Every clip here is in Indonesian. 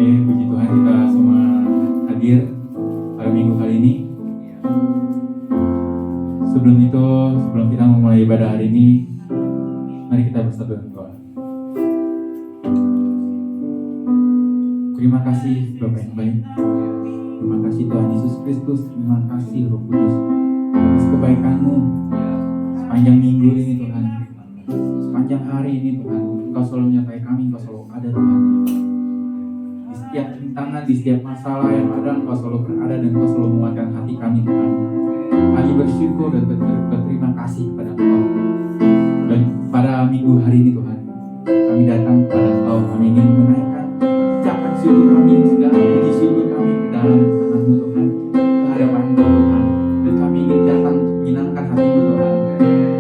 Puji Tuhan kita semua hadir pada minggu kali ini. Sebelum kita memulai ibadah hari ini, mari kita bersatu dalam doa. Terima kasih Bapa yang baik. Terima kasih Tuhan Yesus Kristus. Terima kasih Roh Kudus atas kebaikan-Mu sepanjang minggu ini Tuhan. Sepanjang hari ini Tuhan, Engkau selalu menyertai kami, Engkau selalu ada Tuhan. Di setiap rintangan, di setiap masalah yang ada, Engkau selalu berada dan Engkau selalu menguatkan hati kami Tuhan. Kami bersyukur dan berterima kasih kepada Engkau. Dan pada minggu hari ini Tuhan, kami datang kepada Engkau. Kami ingin menaikkan ucapan syukur kami, segala puji syukur kami ke dalam tangan-Mu Tuhan, ke hadapan Engkau Tuhan. Dan kami ingin datang untuk menyenangkan hati-Mu Tuhan.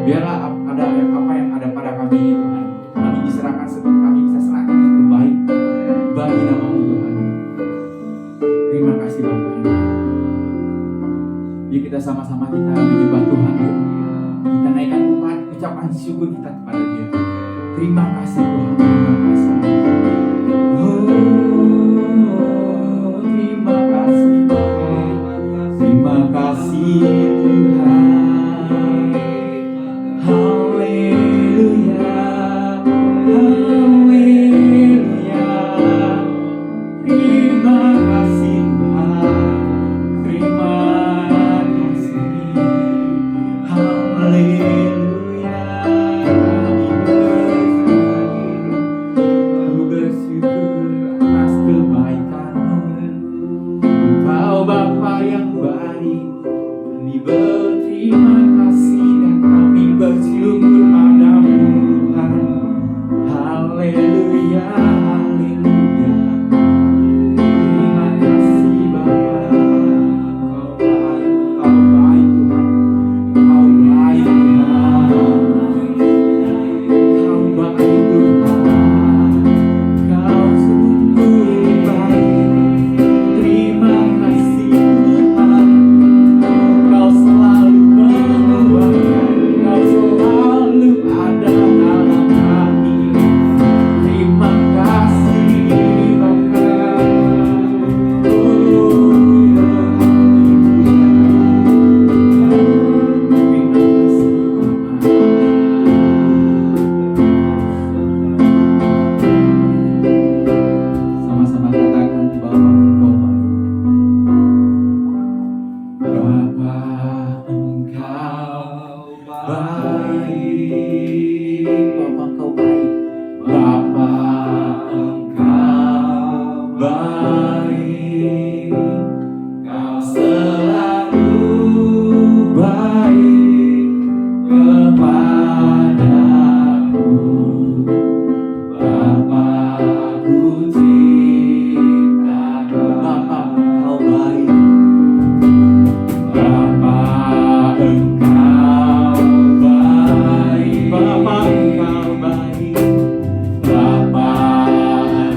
Biarlah ada apa yang ada pada kami ini Tuhan, kami diserahkan sebelum kami bisa serahkan yang terbaik bagi nama-Mu Tuhan. Terima kasih Bapak. Yuk kita sama-sama kita menyembah Tuhan. Yuk kita naikkan ucapan syukur kita kepada Dia. Terima kasih Tuhan, terima kasih. Terima kasih Tuhan, terima kasih Tuhan. Haleluya, haleluya. Terima kasih Tuhan, terima kasih. Haleluya, kami bersyukur atas kebaikan-Mu. Engkau Bapa yang baik, kami berterima kasih dan kami bersyukur padamu Tuhan. Haleluya, haleluya. Terima kasih Bapa. Engkau baik Tuhan. Engkau baik Tuhan. Engkau baik Tuhan. Engkau sungguh baik. Terima kasih Tuhan. Engkau selalu menguatkan. Engkau selalu ada dalam hati. Terima kasih Bapa. Sama-sama katakan bahwa Engkau baik. Bapa, Engkau baik. Bapa, Engkau baik. Bapa, Engkau baik. Kau selalu baik kepadaku. Bapa, ku cinta Bapa, Engkau baik. Bapa, Engkau baik. Bapa, Engkau baik. Bapa,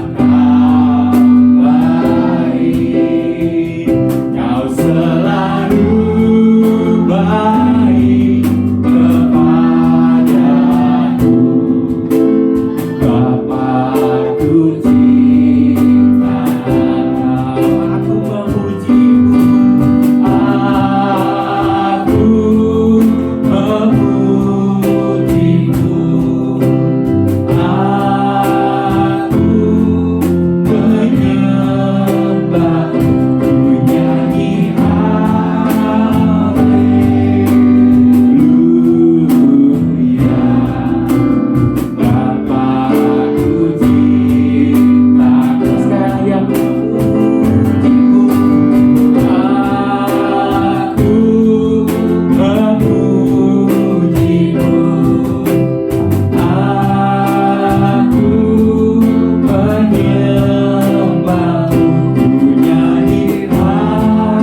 Engkau baik. Kau selalu baik kepadaku. Bapa, ku cinta Kau. Aku memuji-Mu. Aku memuji-Mu. Aku menyembah-Mu. Ku nyanyi haleluya. Bapa, ku cinta Kau. Sekali yang memuji-Mu. Aku memuji-Mu. Aku menyembah-Mu. Ku nyanyi haleluya.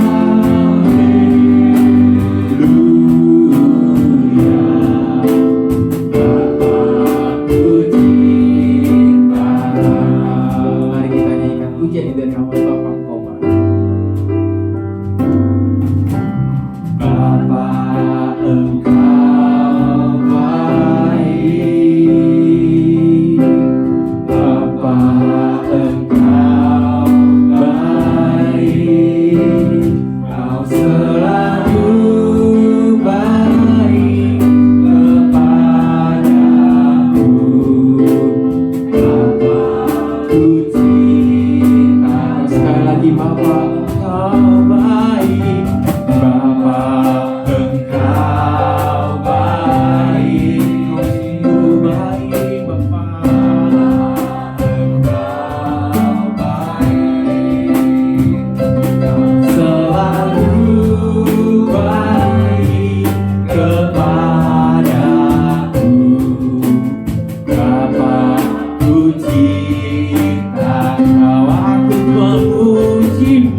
Bapa, ku cinta Kau. Mari kita nyanyikan pujian dari awal. Bapa, Engkau baik. Bapa, Engkau baik. Bapa, Engkau Bagi Bapa Engkau baik, Bapa Engkau baik, Engkau baik Bapa. Engkau baik, Engkau selalu baik kepadaku. Bapa ku cinta Kau, aku memuji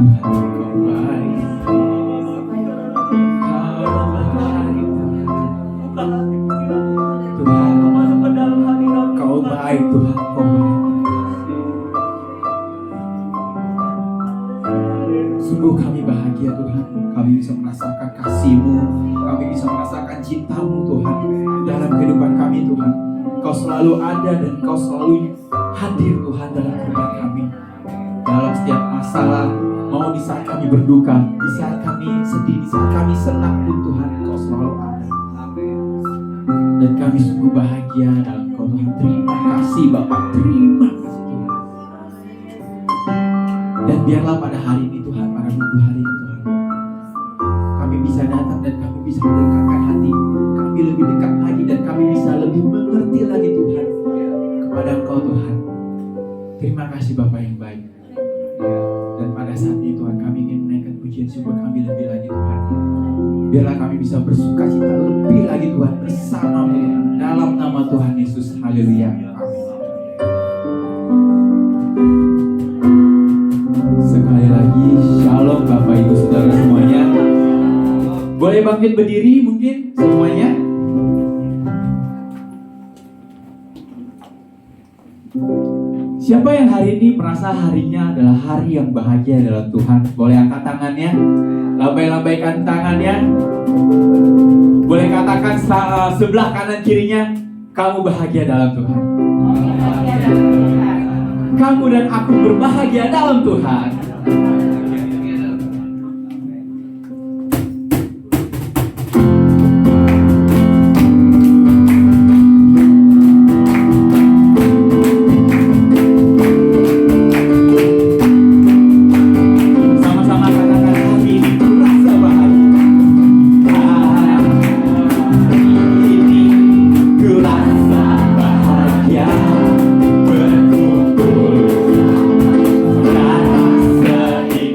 Tuhan, Kau baik. Tuhan, Kau baik Tuhan, Kau baik. Sungguh kami bahagia Tuhan, kami bisa merasakan kasih-Mu, kami bisa merasakan cinta-Mu Tuhan dalam kehidupan kami Tuhan. Kau selalu ada dan Kau selalu hadir Tuhan dalam kehidupan kami. Dalam setiap masalah, mau di saat kami berduka, di saat kami sedih, di saat kami senang pun Tuhan, Kau selalu ada. Dan kami sungguh bahagia dalam Kau Tuhan. Terima kasih Bapak, terima kasih Tuhan. Dan biarlah pada hari ini Tuhan, pada minggu hari ini Tuhan, kami bisa datang dan kami bisa mendekatkan hati kami lebih dekat lagi, dan kami bisa lebih mengerti lagi Tuhan kepada Engkau Tuhan. Terima kasih Bapak yang baik. Dan pada saat ini Tuhan, kami ingin menaikkan pujian syukur kami lebih lagi Tuhan. Biarlah kami bisa bersuka cita lebih lagi Tuhan bersama-Mu dalam nama Tuhan Yesus. Haleluya. Sekali lagi shalom Bapak Ibu Saudara semuanya. Boleh bangkit berdiri mungkin semuanya. Siapa yang hari ini merasa harinya adalah hari yang bahagia dalam Tuhan? Boleh angkat tangannya, lambai-lambaikan tangannya. Boleh katakan sebelah kanan kirinya, kamu bahagia dalam Tuhan. Kamu dan aku berbahagia dalam Tuhan. Berkumpul datang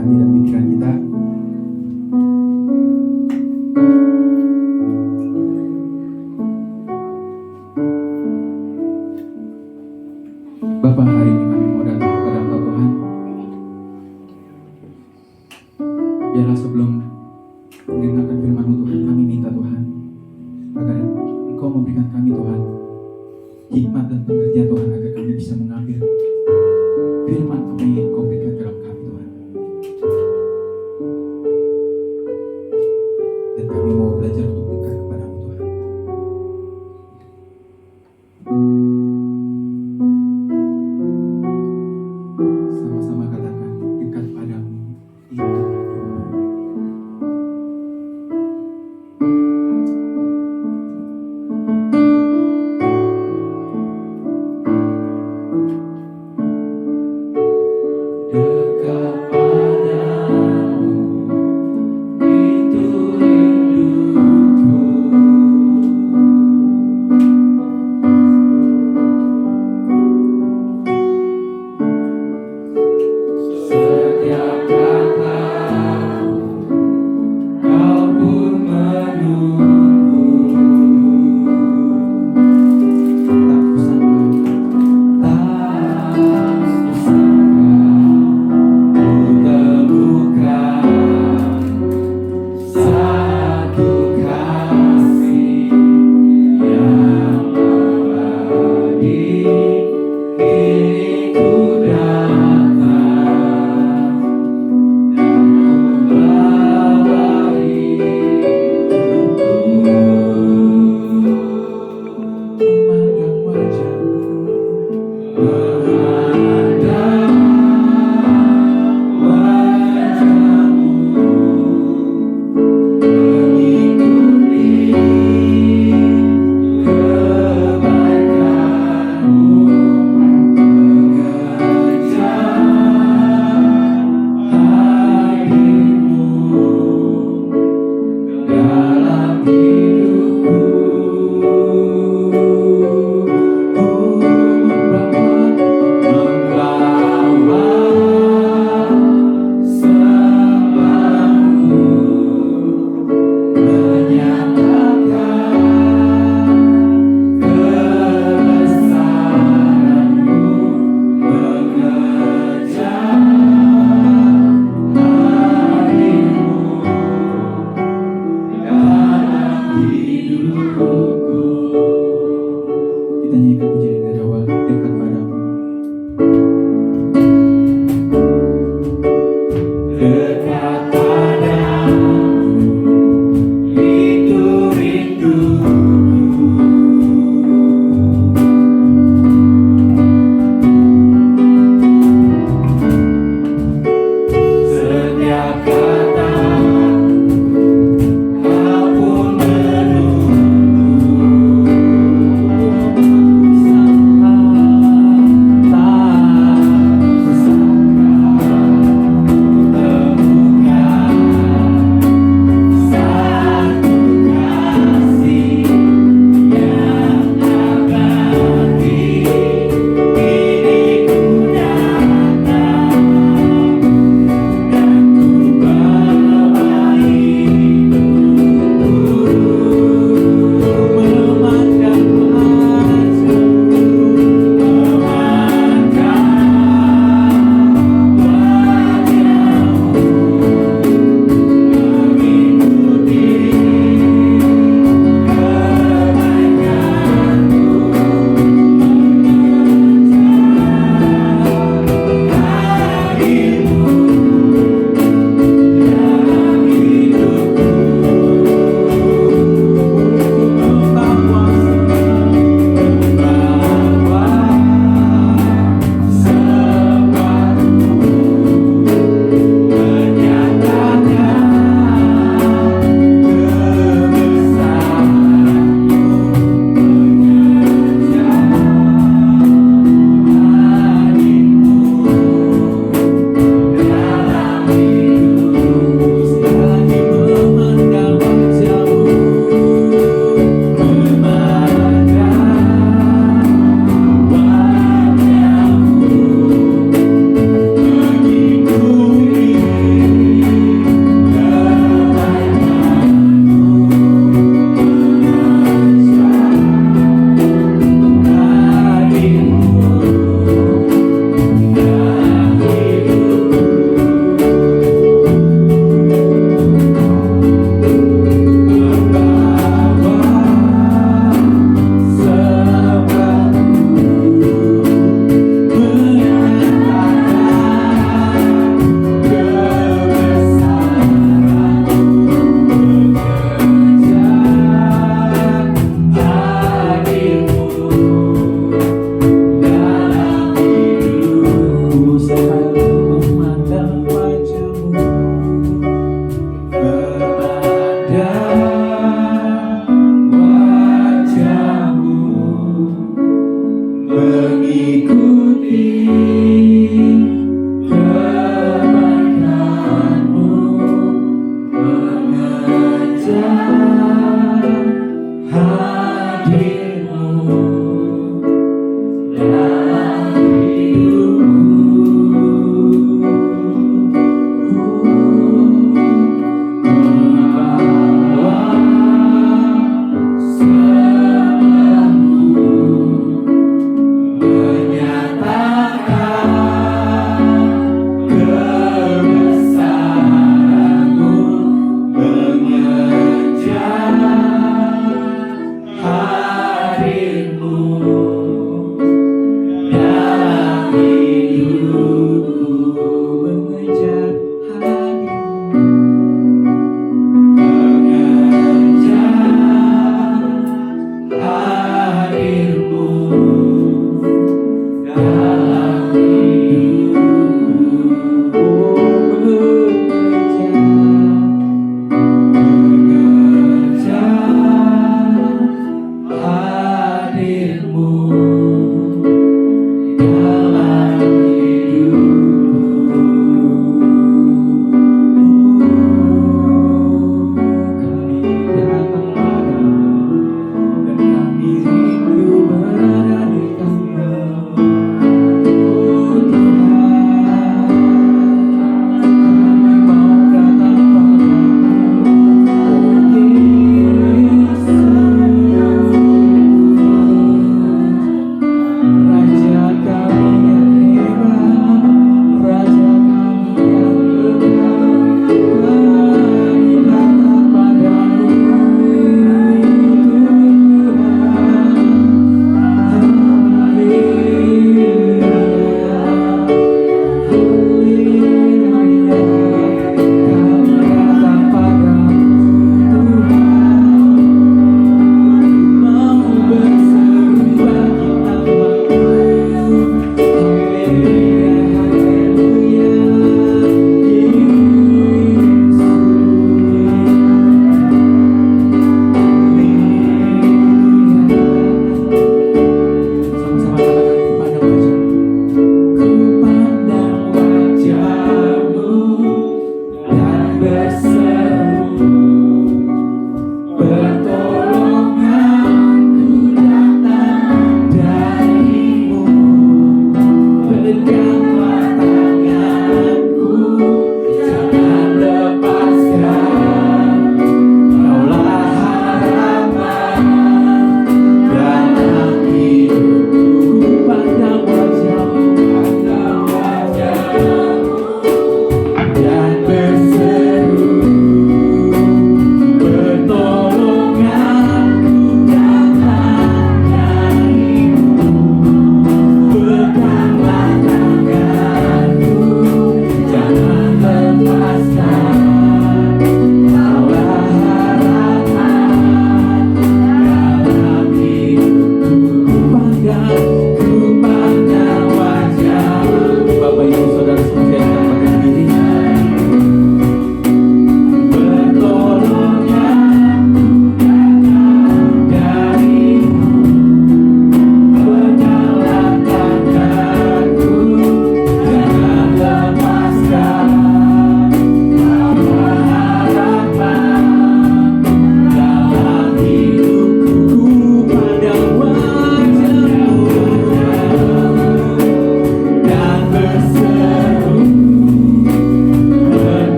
hati dan pikiran kita. Bapa, hari ini kami mau datang kepada Engkau Tuhan. Biarlah sebelum mendengarkan firman-Mu Tuhan, kami minta Tuhan agar Engkau memberikan kami Tuhan hikmat dan pengertian Tuhan, agar kami bisa mengambil firman apa yang Engkau berikan dalam kami Tuhan. Dan kami mau belajar untuk dekat kepada-Mu Tuhan. Sama-sama katakan, dekat padamu itu hidupnya. Dekat padamu itu hidupku. Setiap katamu kau pun menunggu. Tak kusangka, tak kusangka ku temukan satu kasih yang abadi. Kini ku datang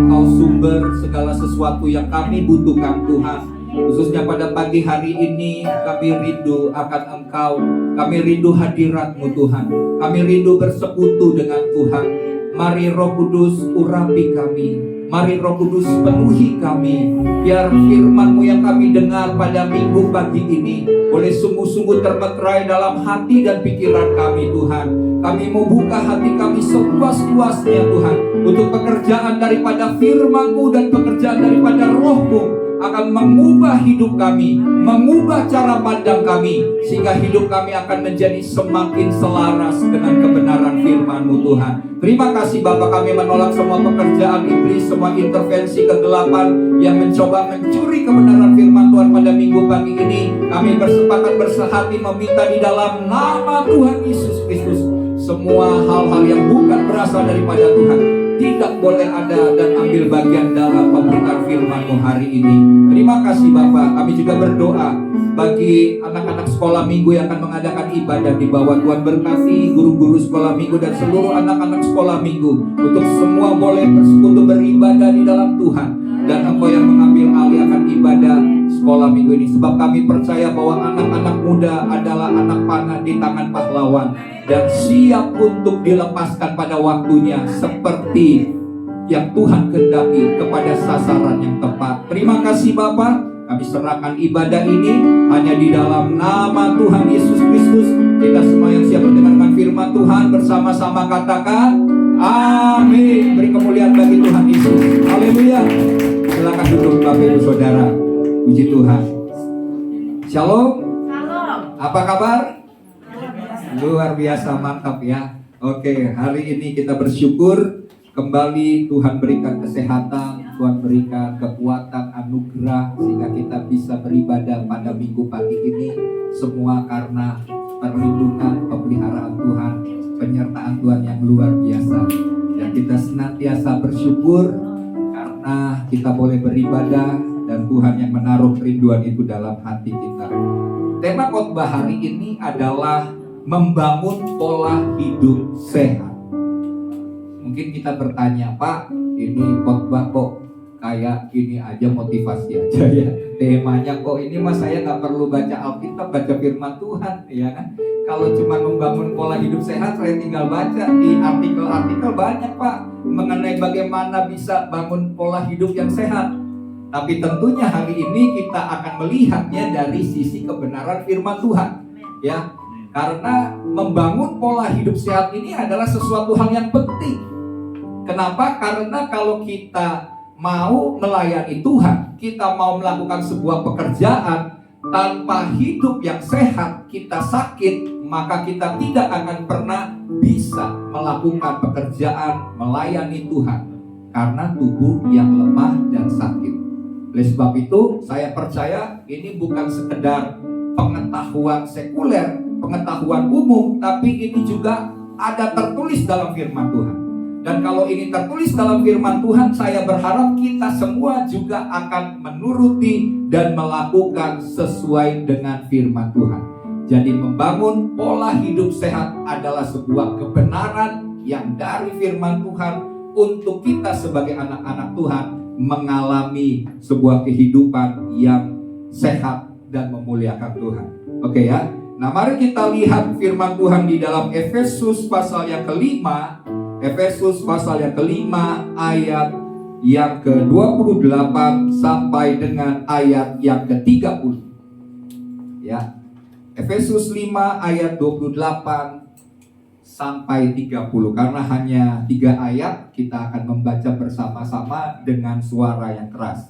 Engkau sumber segala sesuatu yang kami butuhkan Tuhan. Khususnya pada pagi hari ini kami rindu akan Engkau. Kami rindu hadirat-Mu Tuhan. Kami rindu bersekutu dengan Tuhan. Mari Roh Kudus urapi kami. Mari Roh Kudus penuhi kami. Biar firman-Mu yang kami dengar pada minggu pagi ini boleh sungguh-sungguh termeterai dalam hati dan pikiran kami Tuhan. Kami mau buka hati kami seluas-luasnya Tuhan, untuk pekerjaan daripada firman-Mu dan pekerjaan daripada Roh-Mu akan mengubah hidup kami, mengubah cara pandang kami, sehingga hidup kami akan menjadi semakin selaras dengan kebenaran firman-Mu Tuhan. Terima kasih Bapa, kami menolak semua pekerjaan iblis, semua intervensi kegelapan yang mencoba mencuri kebenaran firman Tuhan pada minggu pagi ini. Kami bersepakat bersehati meminta di dalam nama Tuhan Yesus Kristus, semua hal-hal yang bukan berasal daripada Tuhan tidak boleh ada dan ambil bagian dalam pemberitaan firman-Mu hari ini. Terima kasih Bapak. Kami juga berdoa bagi anak-anak sekolah minggu yang akan mengadakan ibadah di bawah. Tuhan berkati guru-guru sekolah minggu dan seluruh anak-anak sekolah minggu, untuk semua boleh bersekutu beribadah di dalam Tuhan. Dan Engkau yang mengambil alih akan ibadah sekolah minggu ini. Sebab kami percaya bahwa anak-anak muda adalah anak panah di tangan pahlawan, dan siap untuk dilepaskan pada waktunya seperti yang Tuhan kehendaki kepada sasaran yang tepat. Terima kasih Bapa. Kami serahkan ibadah ini hanya di dalam nama Tuhan Yesus Kristus. Kita semua yang siap mendengarkan firman Tuhan bersama-sama katakan amin. Beri kemuliaan bagi Tuhan Yesus. Haleluya. Silakan duduk Bapak Ibu Saudara. Puji Tuhan. Shalom. Shalom. Apa kabar? Luar biasa, mantap ya. Oke, hari ini kita bersyukur kembali Tuhan berikan kesehatan, Tuhan berikan kekuatan, anugerah, sehingga kita bisa beribadah pada minggu pagi ini. Semua karena perlindungan, pemeliharaan Tuhan, penyertaan Tuhan yang luar biasa. Dan kita senantiasa bersyukur karena kita boleh beribadah dan Tuhan yang menaruh kerinduan itu dalam hati kita. Tema khotbah hari ini adalah membangun pola hidup sehat. Mungkin kita bertanya, Pak, ini khotbah kok kayak ini aja, motivasi aja ya. Temanya kok ini mas, saya nggak perlu baca Alkitab, baca firman Tuhan, ya kan? Kalau cuma membangun pola hidup sehat, saya tinggal baca di artikel-artikel banyak Pak mengenai bagaimana bisa bangun pola hidup yang sehat. Tapi tentunya hari ini kita akan melihatnya dari sisi kebenaran firman Tuhan, ya. Karena membangun pola hidup sehat ini adalah sesuatu hal yang penting. Kenapa? Karena kalau kita mau melayani Tuhan, kita mau melakukan sebuah pekerjaan, tanpa hidup yang sehat, kita sakit, maka kita tidak akan pernah bisa melakukan pekerjaan melayani Tuhan, karena tubuh yang lemah dan sakit. Oleh sebab itu, saya percaya ini bukan sekedar pengetahuan sekuler, pengetahuan umum, tapi ini juga ada tertulis dalam firman Tuhan. Dan kalau ini tertulis dalam firman Tuhan, saya berharap kita semua juga akan menuruti dan melakukan sesuai dengan firman Tuhan. Jadi membangun pola hidup sehat adalah sebuah kebenaran yang dari firman Tuhan untuk kita sebagai anak-anak Tuhan mengalami sebuah kehidupan yang sehat dan memuliakan Tuhan. Oke ya. Nah, mari kita lihat firman Tuhan di dalam Efesus pasal yang kelima. Efesus pasal yang kelima ayat yang ke-28 sampai dengan ayat yang ke-30. Ya. Efesus 5 ayat 28 sampai 30. Karena hanya 3 ayat, kita akan membaca bersama-sama dengan suara yang keras.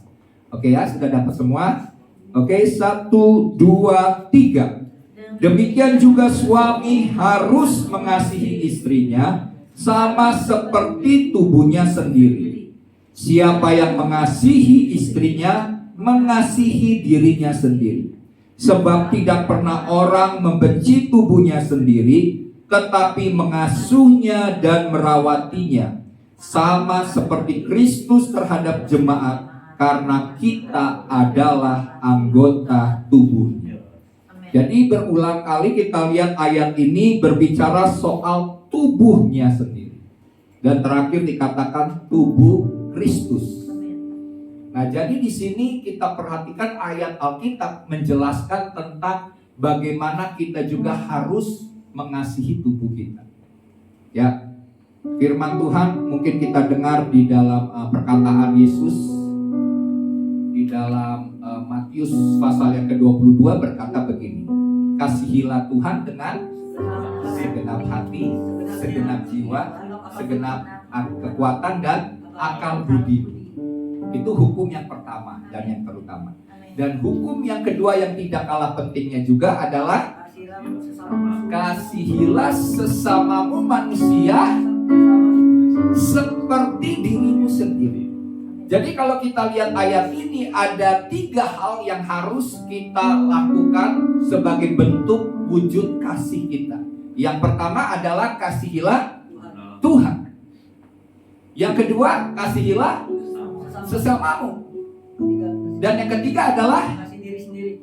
Oke ya, sudah dapat semua? Oke, 1, 2, 3. Demikian juga suami harus mengasihi istrinya sama seperti tubuhnya sendiri. Siapa yang mengasihi istrinya, mengasihi dirinya sendiri. Sebab tidak pernah orang membenci tubuhnya sendiri, tetapi mengasuhnya dan merawatinya, sama seperti Kristus terhadap jemaat, karena kita adalah anggota tubuhnya. Jadi berulang kali kita lihat ayat ini berbicara soal tubuhnya sendiri. Dan terakhir dikatakan tubuh Kristus. Nah, jadi di sini kita perhatikan ayat Alkitab menjelaskan tentang bagaimana kita juga harus mengasihi tubuh kita. Ya, firman Tuhan mungkin kita dengar di dalam perkataan Yesus di dalam Matius pasal yang ke-22 berkata begini, kasihilah Tuhan dengan segenap hati, segenap jiwa, segenap kekuatan dan akal budi. Itu hukum yang pertama dan yang terutama. Dan hukum yang kedua yang tidak kalah pentingnya juga adalah kasihilah sesamamu manusia seperti dirimu sendiri. Jadi kalau kita lihat ayat ini, ada 3 hal yang harus kita lakukan sebagai bentuk wujud kasih kita. Yang pertama adalah kasihilah Tuhan. Yang kedua, kasihilah sesamamu. Dan yang ketiga adalah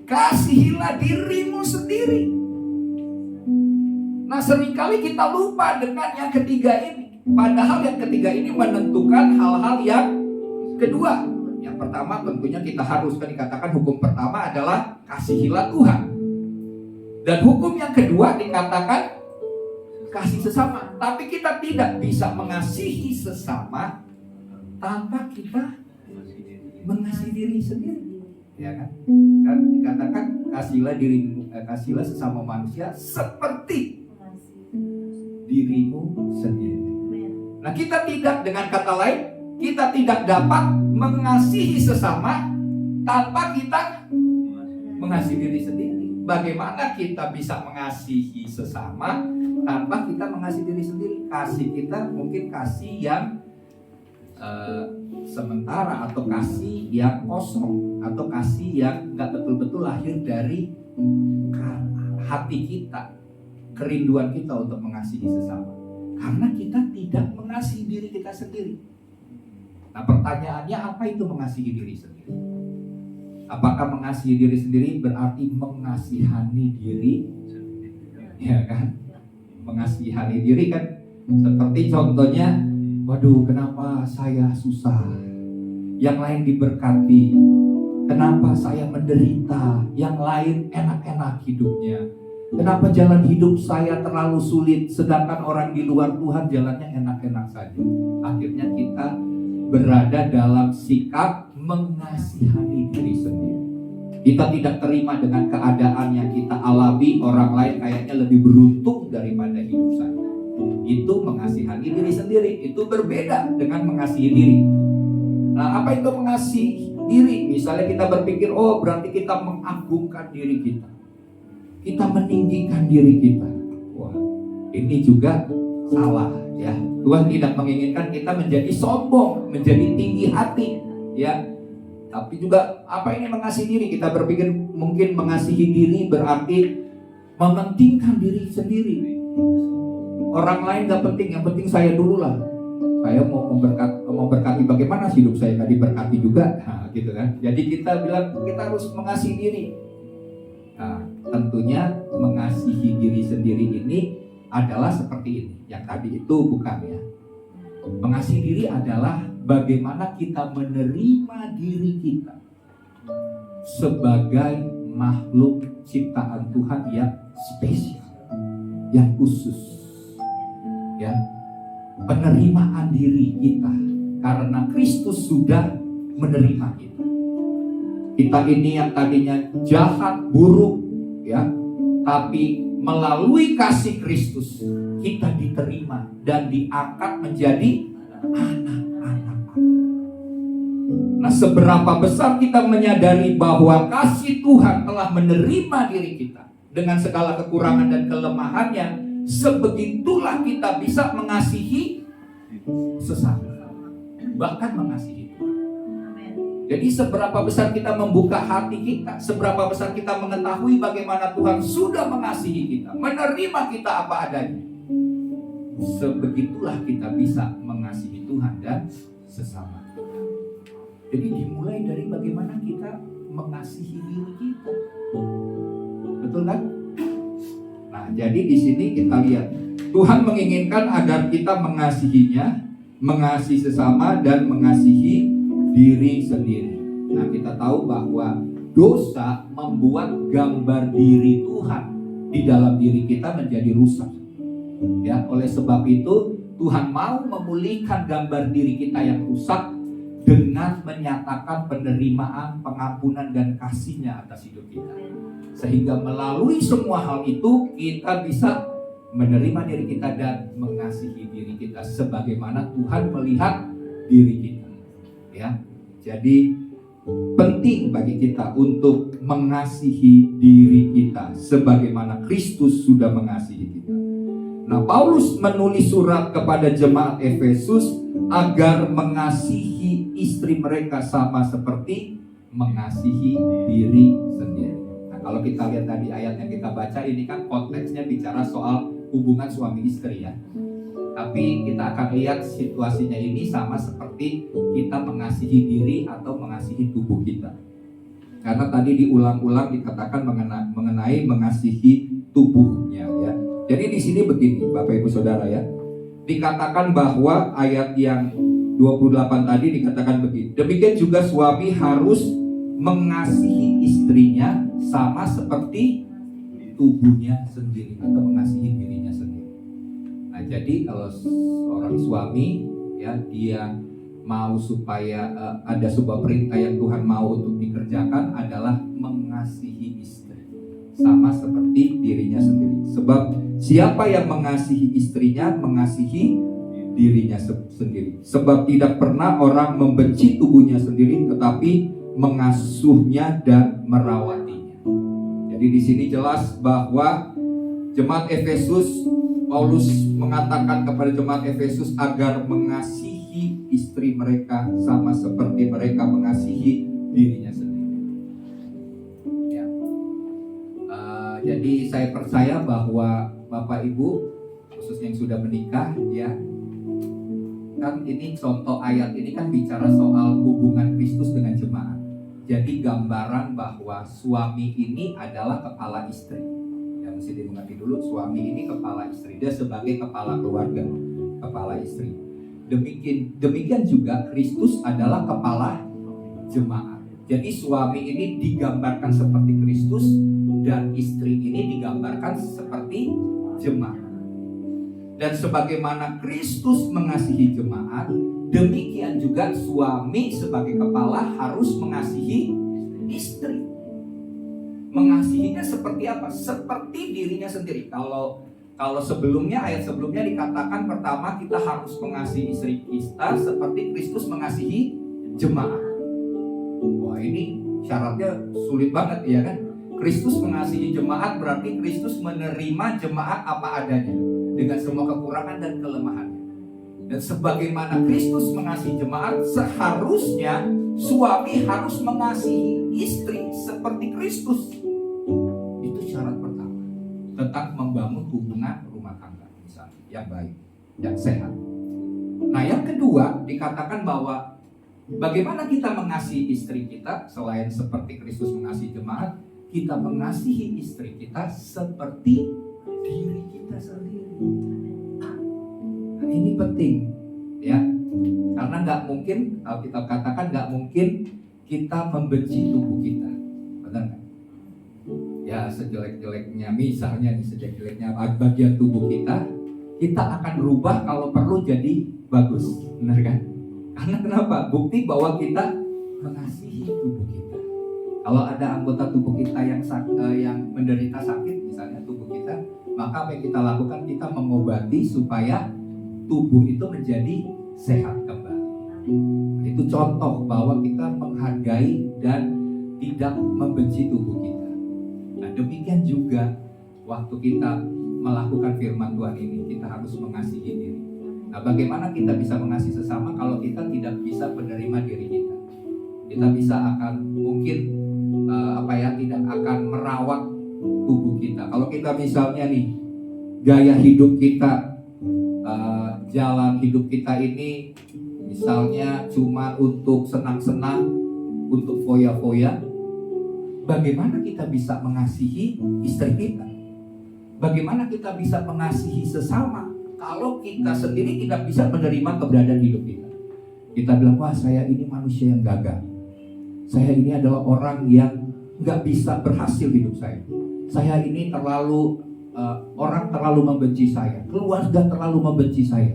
kasihilah dirimu sendiri. Nah, seringkali kita lupa dengan yang ketiga ini. Padahal yang ketiga ini menentukan hal-hal yang kedua. Yang pertama tentunya kita harus dikatakan hukum pertama adalah kasihilah Tuhan. Dan hukum yang kedua dikatakan kasih sesama. Tapi kita tidak bisa mengasihi sesama tanpa kita mengasihi diri sendiri, ya kan? Kan dikatakan kasihilah sesama manusia seperti dirimu sendiri. Nah, kita tidak, dengan kata lain, kita tidak dapat mengasihi sesama tanpa kita mengasihi diri sendiri. Bagaimana kita bisa mengasihi sesama tanpa kita mengasihi diri sendiri? Kasih kita mungkin kasih yang sementara, atau kasih yang kosong, atau kasih yang nggak betul-betul lahir dari hati kita, kerinduan kita untuk mengasihi sesama, karena kita tidak mengasihi diri kita sendiri. Nah, pertanyaannya, apa itu mengasihi diri sendiri? Apakah mengasihi diri sendiri berarti mengasihani diri? Ya kan? Mengasihani diri kan seperti contohnya, waduh, kenapa saya susah? Yang lain diberkati. Kenapa saya menderita? Yang lain enak-enak hidupnya. Kenapa jalan hidup saya terlalu sulit, sedangkan orang di luar Tuhan jalannya enak-enak saja? Akhirnya kita berada dalam sikap mengasihani diri sendiri. Kita tidak terima dengan keadaan yang kita alami, orang lain kayaknya lebih beruntung daripada hidup saya. Itu mengasihani diri sendiri. Itu berbeda dengan mengasihi diri. Nah, apa itu mengasihi diri? Misalnya kita berpikir, oh berarti kita mengagungkan diri kita, kita meninggikan diri kita. Wah, ini juga salah, ya. Tuhan tidak menginginkan kita menjadi sombong, menjadi tinggi hati, ya. Tapi juga apa ini mengasihi diri? Kita berpikir mungkin mengasihi diri berarti mementingkan diri sendiri. Orang lain gak penting, yang penting saya dulu lah. Saya mau memberkati, bagaimana hidup saya gak diberkati juga, nah, gitu kan. Jadi kita bilang kita harus mengasihi diri. Nah, tentunya mengasihi diri sendiri ini adalah seperti ini. Yang tadi itu bukan, ya. Mengasihi diri adalah bagaimana kita menerima diri kita sebagai makhluk ciptaan Tuhan yang spesial, yang khusus. Ya, penerimaan diri kita karena Kristus sudah menerima kita. Kita ini yang tadinya jahat, buruk, ya, tapi melalui kasih Kristus kita diterima dan diangkat menjadi anak-anak. Nah, seberapa besar kita menyadari bahwa kasih Tuhan telah menerima diri kita dengan segala kekurangan dan kelemahannya, sebegitulah kita bisa mengasihi sesama, bahkan mengasihi Tuhan. Jadi seberapa besar kita membuka hati kita, seberapa besar kita mengetahui bagaimana Tuhan sudah mengasihi kita, menerima kita apa adanya, sebegitulah kita bisa mengasihi Tuhan dan sesama. Jadi dimulai dari bagaimana kita mengasihi diri kita, betul kan? Nah, jadi di sini kita lihat Tuhan menginginkan agar kita mengasihinya, mengasihi sesama dan mengasihi diri sendiri. Nah, kita tahu bahwa dosa membuat gambar diri Tuhan di dalam diri kita menjadi rusak. Ya, oleh sebab itu Tuhan mau memulihkan gambar diri kita yang rusak dengan menyatakan penerimaan, pengampunan dan kasih-Nya atas hidup kita. Sehingga melalui semua hal itu kita bisa menerima diri kita dan mengasihi diri kita sebagaimana Tuhan melihat diri kita. Ya. Jadi penting bagi kita untuk mengasihi diri kita sebagaimana Kristus sudah mengasihi kita. Nah, Paulus menulis surat kepada jemaat Efesus agar mengasihi istri mereka sama seperti mengasihi diri sendiri. Nah, kalau kita lihat tadi ayat yang kita baca, ini kan konteksnya bicara soal hubungan suami istri ya. Tapi kita akan lihat situasinya ini sama seperti kita mengasihi diri atau mengasihi tubuh kita. Karena tadi diulang-ulang dikatakan mengenai mengasihi tubuhnya ya. Jadi di sini begini Bapak Ibu Saudara ya. Dikatakan bahwa ayat yang 28 tadi dikatakan begini. Demikian juga suami harus mengasihi istrinya sama seperti tubuhnya sendiri atau mengasihi dirinya sendiri. Nah, jadi kalau seorang suami ya dia mau supaya ada sebuah perintah yang Tuhan mau untuk dikerjakan adalah mengasihi istri sama seperti dirinya sendiri. Sebab siapa yang mengasihi istrinya mengasihi dirinya sendiri. Sebab tidak pernah orang membenci tubuhnya sendiri tetapi mengasuhnya dan merawatinya. Jadi di sini jelas bahwa jemaat Efesus, Paulus mengatakan kepada jemaat Efesus agar mengasihi istri mereka sama seperti mereka mengasihi dirinya sendiri. Ya. Jadi saya percaya bahwa Bapak Ibu khususnya yang sudah menikah ya, kan ini contoh ayat ini kan bicara soal hubungan Kristus dengan jemaat. Jadi gambaran bahwa suami ini adalah kepala istri. Ya mesti dimengerti dulu, suami ini kepala istri, dia sebagai kepala keluarga, kepala istri. Demikian juga Kristus adalah kepala jemaat. Jadi suami ini digambarkan seperti Kristus dan istri ini digambarkan seperti jemaat. Dan sebagaimana Kristus mengasihi jemaat, demikian juga suami sebagai kepala harus mengasihi istri. Mengasihinya seperti apa? Seperti dirinya sendiri. Kalau sebelumnya, ayat sebelumnya dikatakan pertama kita harus mengasihi istri kita seperti Kristus mengasihi jemaat. Wah, ini syaratnya sulit banget ya kan? Kristus mengasihi jemaat berarti Kristus menerima jemaat apa adanya dengan semua kekurangan dan kelemahannya. Dan sebagaimana Kristus mengasihi jemaat, seharusnya suami harus mengasihi istri seperti Kristus. Itu syarat pertama tentang membangun hubungan rumah tangga misalnya yang baik, yang sehat. Nah, yang kedua dikatakan bahwa bagaimana kita mengasihi istri kita selain seperti Kristus mengasihi jemaat, kita mengasihi istri kita seperti diri kita sendiri. Nah, ini penting ya, karena nggak mungkin, kalau kita katakan nggak mungkin kita membenci tubuh kita, benar nggak? Ya sejelek-jeleknya misalnya nih, sejelek-jeleknya bagian tubuh kita akan berubah kalau perlu jadi bagus, benar kan? Karena kenapa? Bukti bahwa kita mengasihi tubuh kita. Kalau ada anggota tubuh kita yang menderita sakit, misalnya tubuh kita, maka apa yang kita lakukan? Kita mengobati supaya tubuh itu menjadi sehat kembali. Itu contoh bahwa kita menghargai dan tidak membenci tubuh kita. Nah, demikian juga waktu kita melakukan firman Tuhan ini, kita harus mengasihi diri. Nah, bagaimana kita bisa mengasihi sesama kalau kita tidak bisa menerima diri kita? Kita bisa akan mungkin tidak akan merawat tubuh kita. Kalau kita misalnya nih, gaya hidup kita, jalan hidup kita ini misalnya cuma untuk senang-senang, untuk foya-foya, bagaimana kita bisa mengasihi istri kita? Bagaimana kita bisa mengasihi sesama kalau kita sendiri tidak bisa menerima keberadaan hidup kita. Kita bilang, wah saya ini manusia yang gagal. Saya ini adalah orang yang nggak bisa berhasil hidup saya. Saya ini terlalu, orang terlalu membenci saya. Keluarga terlalu membenci saya.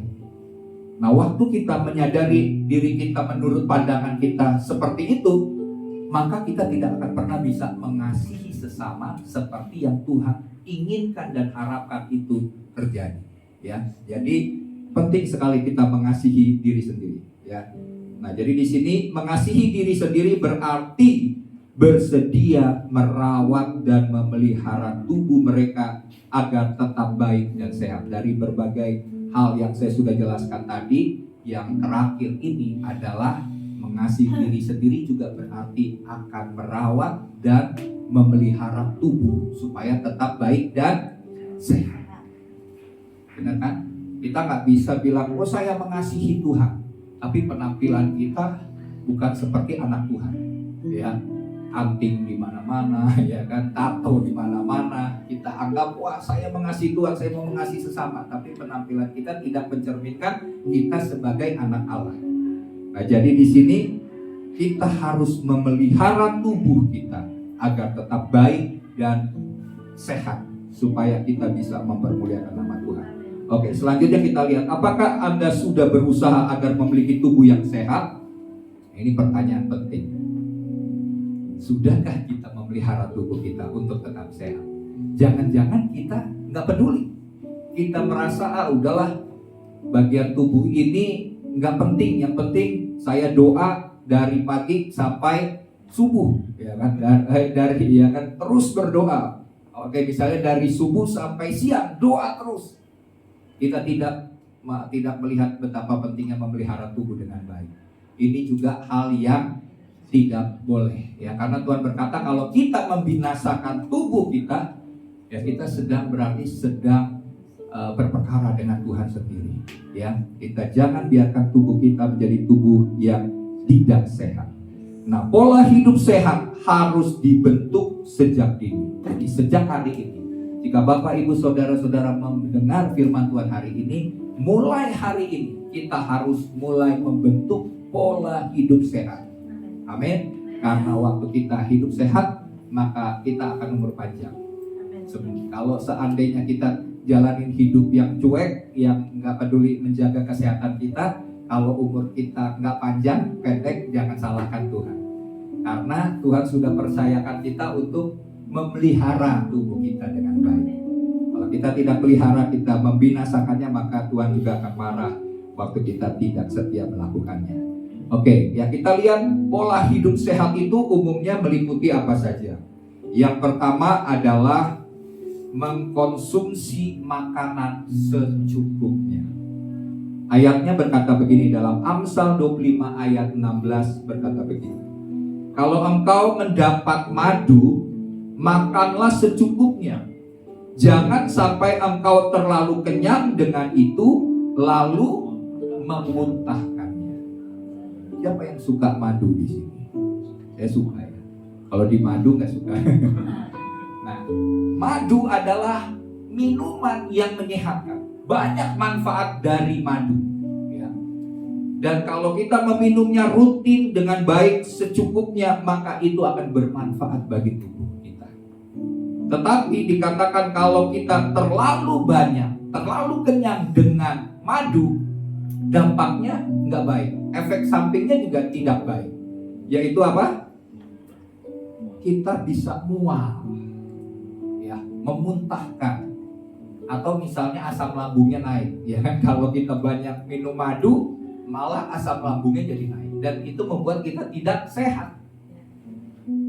Nah, waktu kita menyadari diri kita menurut pandangan kita seperti itu, maka kita tidak akan pernah bisa mengasihi sesama seperti yang Tuhan inginkan dan harapkan itu terjadi. Ya, jadi penting sekali kita mengasihi diri sendiri. Ya, nah jadi di sini mengasihi diri sendiri berarti bersedia merawat dan memelihara tubuh mereka agar tetap baik dan sehat dari berbagai hal yang saya sudah jelaskan tadi. Yang terakhir ini adalah mengasihi diri sendiri juga berarti akan merawat dan memelihara tubuh supaya tetap baik dan sehat. Benar kan? Kita nggak bisa bilang, oh saya mengasihi Tuhan, tapi penampilan kita bukan seperti anak Tuhan, ya. Anting di mana-mana, ya kan, tato di mana-mana. Kita anggap, wah saya mengasihi Tuhan, saya mau mengasihi sesama, tapi penampilan kita tidak mencerminkan kita sebagai anak Allah. Nah, jadi di sini kita harus memelihara tubuh kita agar tetap baik dan sehat supaya kita bisa mempermuliakan nama Tuhan. Oke, selanjutnya kita lihat, apakah Anda sudah berusaha agar memiliki tubuh yang sehat? Ini pertanyaan penting. Sudahkah kita memelihara tubuh kita untuk tetap sehat? Jangan-jangan kita nggak peduli. Kita merasa, udahlah, bagian tubuh ini nggak penting. Yang penting saya doa dari pagi sampai subuh, ya kan? Dari ya kan, terus berdoa. Oke, misalnya dari subuh sampai siang doa terus. Kita tidak melihat betapa pentingnya memelihara tubuh dengan baik. Ini juga hal yang tidak boleh, ya, karena Tuhan berkata kalau kita membinasakan tubuh kita, ya kita sedang berperkara dengan Tuhan sendiri, ya. Kita jangan biarkan tubuh kita menjadi tubuh yang tidak sehat. Nah, pola hidup sehat harus dibentuk sejak dini. Jadi sejak hari ini, jika Bapak Ibu Saudara-saudara mendengar firman Tuhan hari ini, mulai hari ini kita harus mulai membentuk pola hidup sehat. Amin. Karena waktu kita hidup sehat, maka kita akan umur panjang. Kalau seandainya kita jalanin hidup yang cuek, yang nggak peduli menjaga kesehatan kita, kalau umur kita nggak panjang, pendek, jangan salahkan Tuhan. Karena Tuhan sudah percayakan kita untuk memelihara tubuh kita dengan baik. Kalau kita tidak pelihara, kita membinasakannya, maka Tuhan juga akan marah waktu kita tidak setia melakukannya. Oke, ya kita lihat pola hidup sehat itu umumnya meliputi apa saja. Yang pertama adalah mengkonsumsi makanan secukupnya. Ayatnya berkata begini dalam Amsal 25 ayat 16 berkata begini. Kalau engkau mendapat madu, makanlah secukupnya. Jangan sampai engkau terlalu kenyang dengan itu lalu memuntahkannya. Siapa yang suka madu di sini? Saya suka, ya. Kalau di madu nggak suka. Nah, madu adalah minuman yang menyehatkan. Banyak manfaat dari madu, ya. Dan kalau kita meminumnya rutin dengan baik secukupnya, maka itu akan bermanfaat bagi tubuh kita. Tetapi dikatakan kalau kita terlalu banyak, terlalu kenyang dengan madu, dampaknya nggak baik. Efek sampingnya juga tidak baik. Yaitu apa? Kita bisa mual, ya, memuntahkan, atau misalnya asam lambungnya naik, ya kan? Kalau kita banyak minum madu, malah asam lambungnya jadi naik, dan itu membuat kita tidak sehat.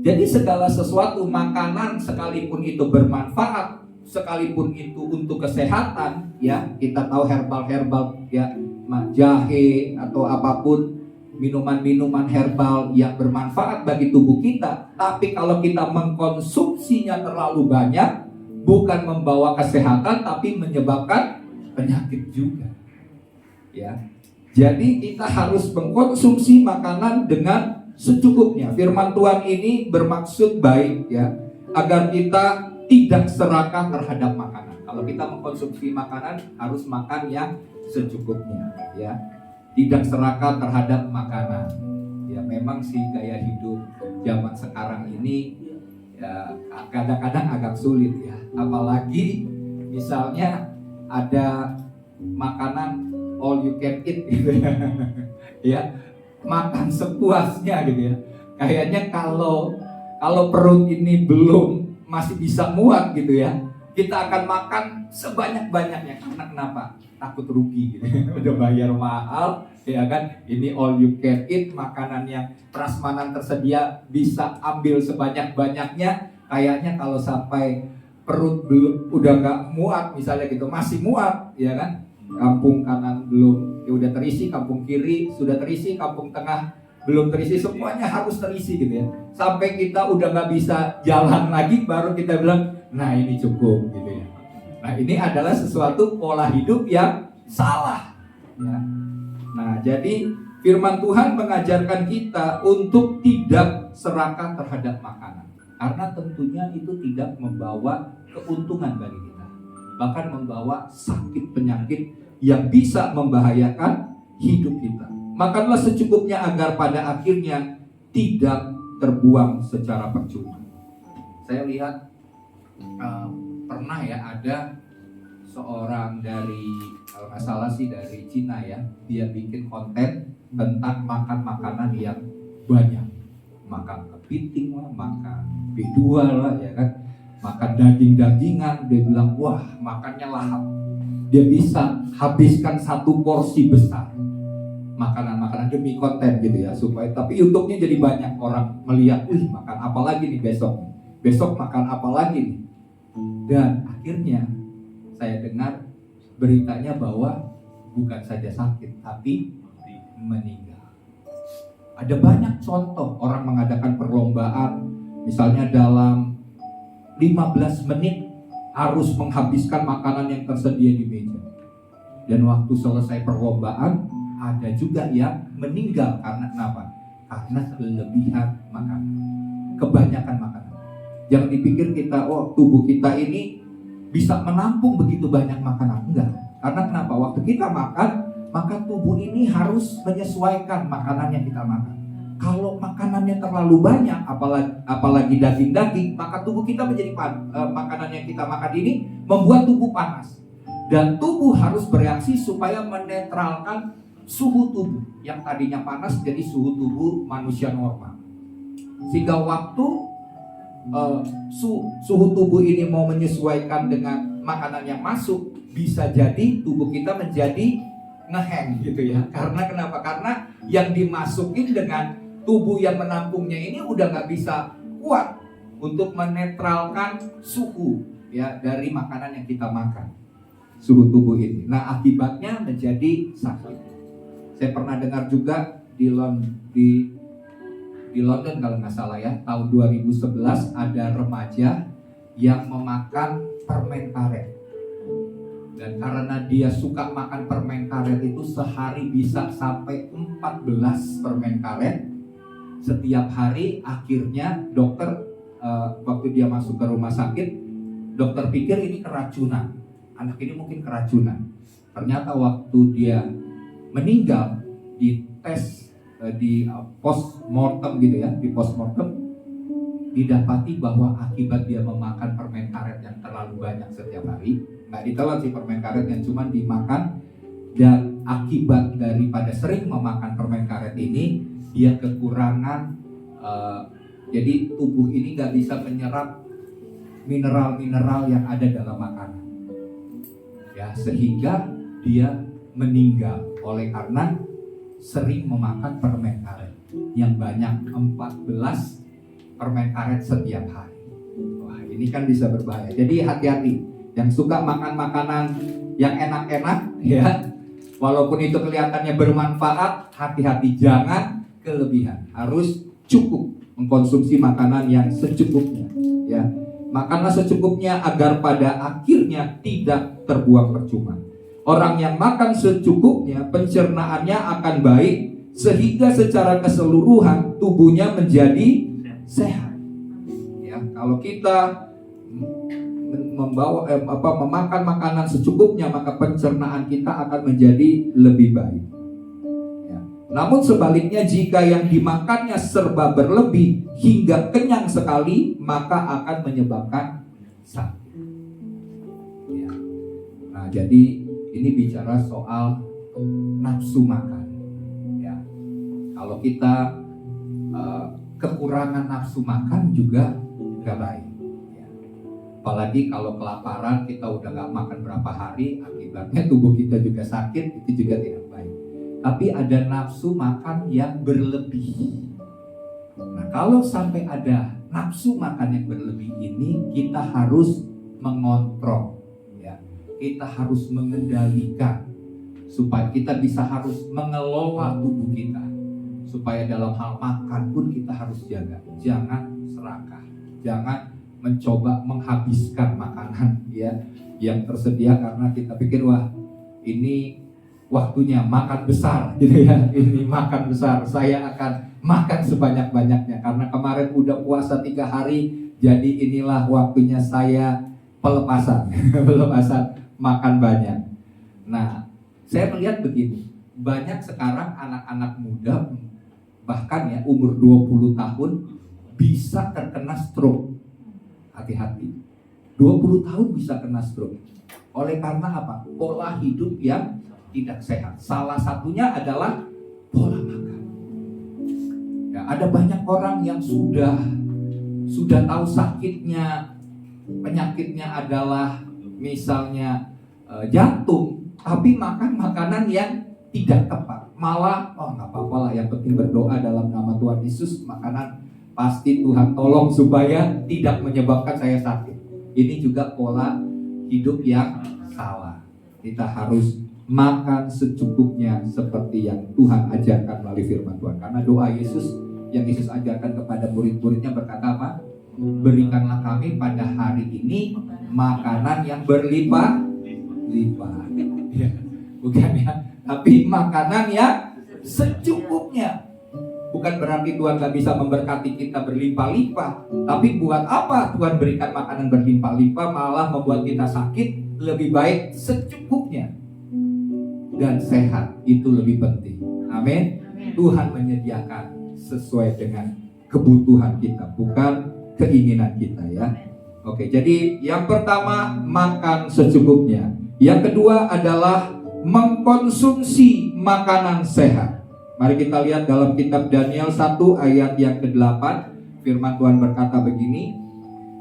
Jadi segala sesuatu, makanan sekalipun itu bermanfaat, sekalipun itu untuk kesehatan, ya kita tahu herbal, ya, jahe atau apapun, minuman-minuman herbal yang bermanfaat bagi tubuh kita. Tapi kalau kita mengkonsumsinya terlalu banyak, bukan membawa kesehatan tapi menyebabkan penyakit juga, ya. Jadi kita harus mengkonsumsi makanan dengan secukupnya. Firman Tuhan ini bermaksud baik, ya, agar kita tidak serakah terhadap makanan. Kalau Kalau kita mengkonsumsi makanan harus makan yang secukupnya, ya. Tidak serakah terhadap makanan. Ya memang sih gaya hidup zaman sekarang ini ya kadang-kadang agak sulit ya. Apalagi misalnya ada makanan all you can eat gitu ya. Ya, makan sepuasnya gitu ya. Kayaknya kalau perut ini belum masih bisa muat gitu ya, kita akan makan sebanyak-banyaknya. Karena kenapa? Takut rugi gitu. Udah bayar mahal ya kan, ini all you can eat, makanan yang prasmanan tersedia bisa ambil sebanyak-banyaknya. Kayaknya kalau sampai perut belum udah nggak muat misalnya gitu, masih muat ya kan, kampung kanan belum ya udah terisi, kampung kiri sudah terisi, kampung tengah belum terisi, semuanya harus terisi gitu ya. Sampai kita udah nggak bisa jalan lagi baru kita bilang, nah ini cukup gitu ya. Nah ini adalah sesuatu pola hidup yang salah ya. Nah jadi firman Tuhan mengajarkan kita untuk tidak serakah terhadap makanan, karena tentunya itu tidak membawa keuntungan bagi kita, bahkan membawa sakit penyakit yang bisa membahayakan hidup kita. Makanlah secukupnya agar pada akhirnya tidak terbuang secara percuma. Saya lihat pernah ya ada seorang dari, kalau nggak salah sih dari Cina ya, dia bikin konten tentang makan makanan yang banyak, makan kepiting lah, makan B2 lah ya kan, makan daging-dagingan. Dia bilang wah makannya lahap, dia bisa habiskan satu porsi besar makanan-makanan demi konten gitu ya, supaya tapi YouTube-nya jadi banyak orang melihat, makan apa lagi nih besok makan apa lagi nih. Dan akhirnya saya dengar beritanya bahwa bukan saja sakit tapi meninggal. Ada banyak contoh orang mengadakan perlombaan, misalnya dalam 15 menit harus menghabiskan makanan yang tersedia di meja. Dan waktu selesai perlombaan ada juga yang meninggal karena kenapa? Karena kelebihan makanan, kebanyakan makanan. Jangan dipikir kita, oh tubuh kita ini bisa menampung begitu banyak makanan. Enggak. Karena kenapa? Waktu kita makan, maka tubuh ini harus menyesuaikan makanan yang kita makan. Kalau makanannya terlalu banyak, apalagi daging-daging, maka tubuh kita menjadi makanan yang kita makan ini membuat tubuh panas. Dan tubuh harus bereaksi supaya menetralkan suhu tubuh yang tadinya panas jadi suhu tubuh manusia normal. Sehingga waktu suhu tubuh ini mau menyesuaikan dengan makanan yang masuk, bisa jadi tubuh kita menjadi ngehang gitu ya. Karena kenapa? Karena yang dimasukin dengan tubuh yang menampungnya ini udah nggak bisa kuat untuk menetralkan suhu ya dari makanan yang kita makan, suhu tubuh ini. Nah akibatnya menjadi sakit. Saya pernah dengar juga di London kalau nggak salah ya, tahun 2011 ada remaja yang memakan permen karet. Dan karena dia suka makan permen karet itu, sehari bisa sampai 14 permen karet setiap hari. Akhirnya dokter waktu dia masuk ke rumah sakit, dokter pikir ini keracunan, anak ini mungkin keracunan. Ternyata waktu dia meninggal, di tes di postmortem gitu ya, di postmortem didapati bahwa akibat dia memakan permen karet yang terlalu banyak setiap hari, nggak ditelan sih permen karet yang cuma dimakan, dan akibat daripada sering memakan permen karet ini dia kekurangan, jadi tubuh ini nggak bisa menyerap mineral-mineral yang ada dalam makanan ya, sehingga dia meninggal oleh karena sering memakan permen karet yang banyak, 14 permen karet setiap hari. Wah ini kan bisa berbahaya. Jadi hati-hati yang suka makan makanan yang enak-enak ya, walaupun itu kelihatannya bermanfaat, hati-hati jangan kelebihan. Harus cukup mengkonsumsi makanan yang secukupnya ya. Makanlah secukupnya agar pada akhirnya tidak terbuang percuma. Orang yang makan secukupnya, pencernaannya akan baik, sehingga secara keseluruhan tubuhnya menjadi sehat. Ya, kalau kita memakan makanan secukupnya, maka pencernaan kita akan menjadi lebih baik. Ya. Namun sebaliknya, jika yang dimakannya serba berlebih hingga kenyang sekali, maka akan menyebabkan sakit. Ya. Nah, jadi ini bicara soal nafsu makan. Ya. Kalau kita kekurangan nafsu makan juga gak baik. Apalagi kalau kelaparan, kita udah gak makan berapa hari, akibatnya tubuh kita juga sakit, itu juga tidak baik. Tapi ada nafsu makan yang berlebih. Nah, kalau sampai ada nafsu makan yang berlebih ini, kita harus mengontrol, ya. Kita harus mengendalikan, supaya kita bisa harus mengelola tubuh kita. Supaya dalam hal makan pun kita harus jaga, jangan serakah, jangan mencoba menghabiskan makanan ya yang tersedia karena kita pikir wah ini waktunya makan besar gitu ya, ini makan besar, saya akan makan sebanyak-banyaknya karena kemarin udah puasa 3 hari, jadi inilah waktunya saya pelepasan pelepasan makan banyak. Nah, saya melihat begini, banyak sekarang anak-anak muda bahkan ya umur 20 tahun bisa terkena stroke. Hati-hati, 20 tahun bisa kena stroke. Oleh karena apa? Pola hidup yang tidak sehat. Salah satunya adalah pola makan. Ya, ada banyak orang yang sudah tahu sakitnya, penyakitnya adalah misalnya jantung, tapi makan makanan yang tidak tepat. Malah, nggak apa-apa lah, yang penting berdoa dalam nama Tuhan Yesus, makanan pasti Tuhan tolong supaya tidak menyebabkan saya sakit. Ini juga pola hidup yang salah. Kita harus makan secukupnya seperti yang Tuhan ajarkan melalui firman Tuhan. Karena doa Yesus yang Yesus ajarkan kepada murid-muridnya berkata apa? Berikanlah kami pada hari ini makanan yang berlimpah-limpah. Ya, bukan ya, tapi makanan yang secukupnya. Bukan berarti Tuhan gak bisa memberkati kita berlimpah-limpah, tapi buat apa Tuhan berikan makanan berlimpah-limpah malah membuat kita sakit? Lebih baik secukupnya dan sehat, itu lebih penting. Amin. Tuhan menyediakan sesuai dengan kebutuhan kita, bukan keinginan kita ya. Oke, jadi yang pertama makan secukupnya. Yang kedua adalah mengkonsumsi makanan sehat. Mari kita lihat dalam kitab Daniel 1 ayat yang ke-8. Firman Tuhan berkata begini,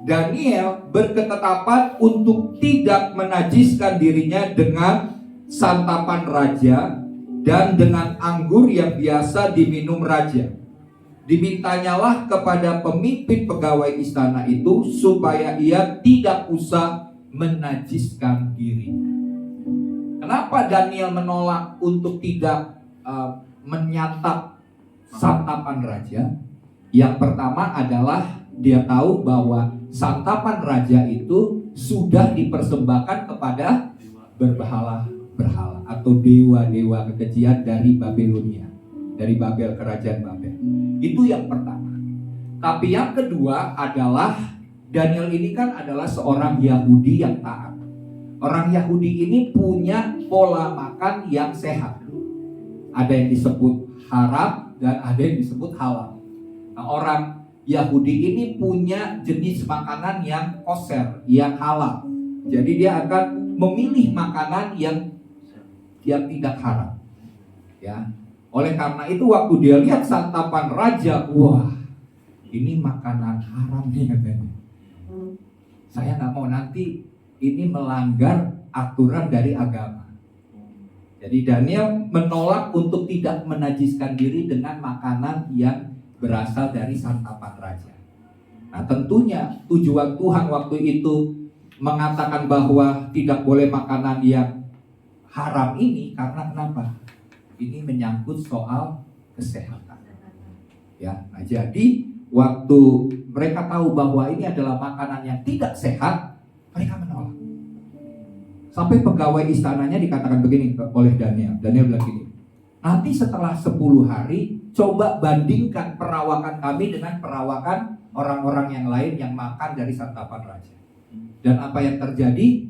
Daniel berketetapan untuk tidak menajiskan dirinya dengan santapan raja dan dengan anggur yang biasa diminum raja. Dimintanyalah kepada pemimpin pegawai istana itu supaya ia tidak usah menajiskan diri. Kenapa Daniel menolak untuk tidak menyantap santapan raja? Yang pertama adalah dia tahu bahwa santapan raja itu sudah dipersembahkan kepada berhala atau dewa-dewa kekejian dari Babilonia, dari Babel, kerajaan Babel. Itu yang pertama. Tapi yang kedua adalah Daniel ini kan adalah seorang Yahudi yang taat. Orang Yahudi ini punya pola makan yang sehat. Ada yang disebut haram dan ada yang disebut halal. Nah, orang Yahudi ini punya jenis makanan yang kosher, yang halal. Jadi dia akan memilih makanan yang tidak haram. Ya. Oleh karena itu waktu dia lihat santapan raja, wah, ini makanan haram nih katanya. Saya nggak mau nanti ini melanggar aturan dari agama. Jadi Daniel menolak untuk tidak menajiskan diri dengan makanan yang berasal dari santapan raja. Nah, tentunya tujuan Tuhan waktu itu mengatakan bahwa tidak boleh makanan yang haram ini karena kenapa? Ini menyangkut soal kesehatan. Ya, nah jadi waktu mereka tahu bahwa ini adalah makanan yang tidak sehat, mereka menolak. Sampai pegawai istananya dikatakan begini oleh Daniel. Daniel bilang gini, nanti setelah 10 hari, coba bandingkan perawakan kami dengan perawakan orang-orang yang lain yang makan dari santapan raja. Dan apa yang terjadi?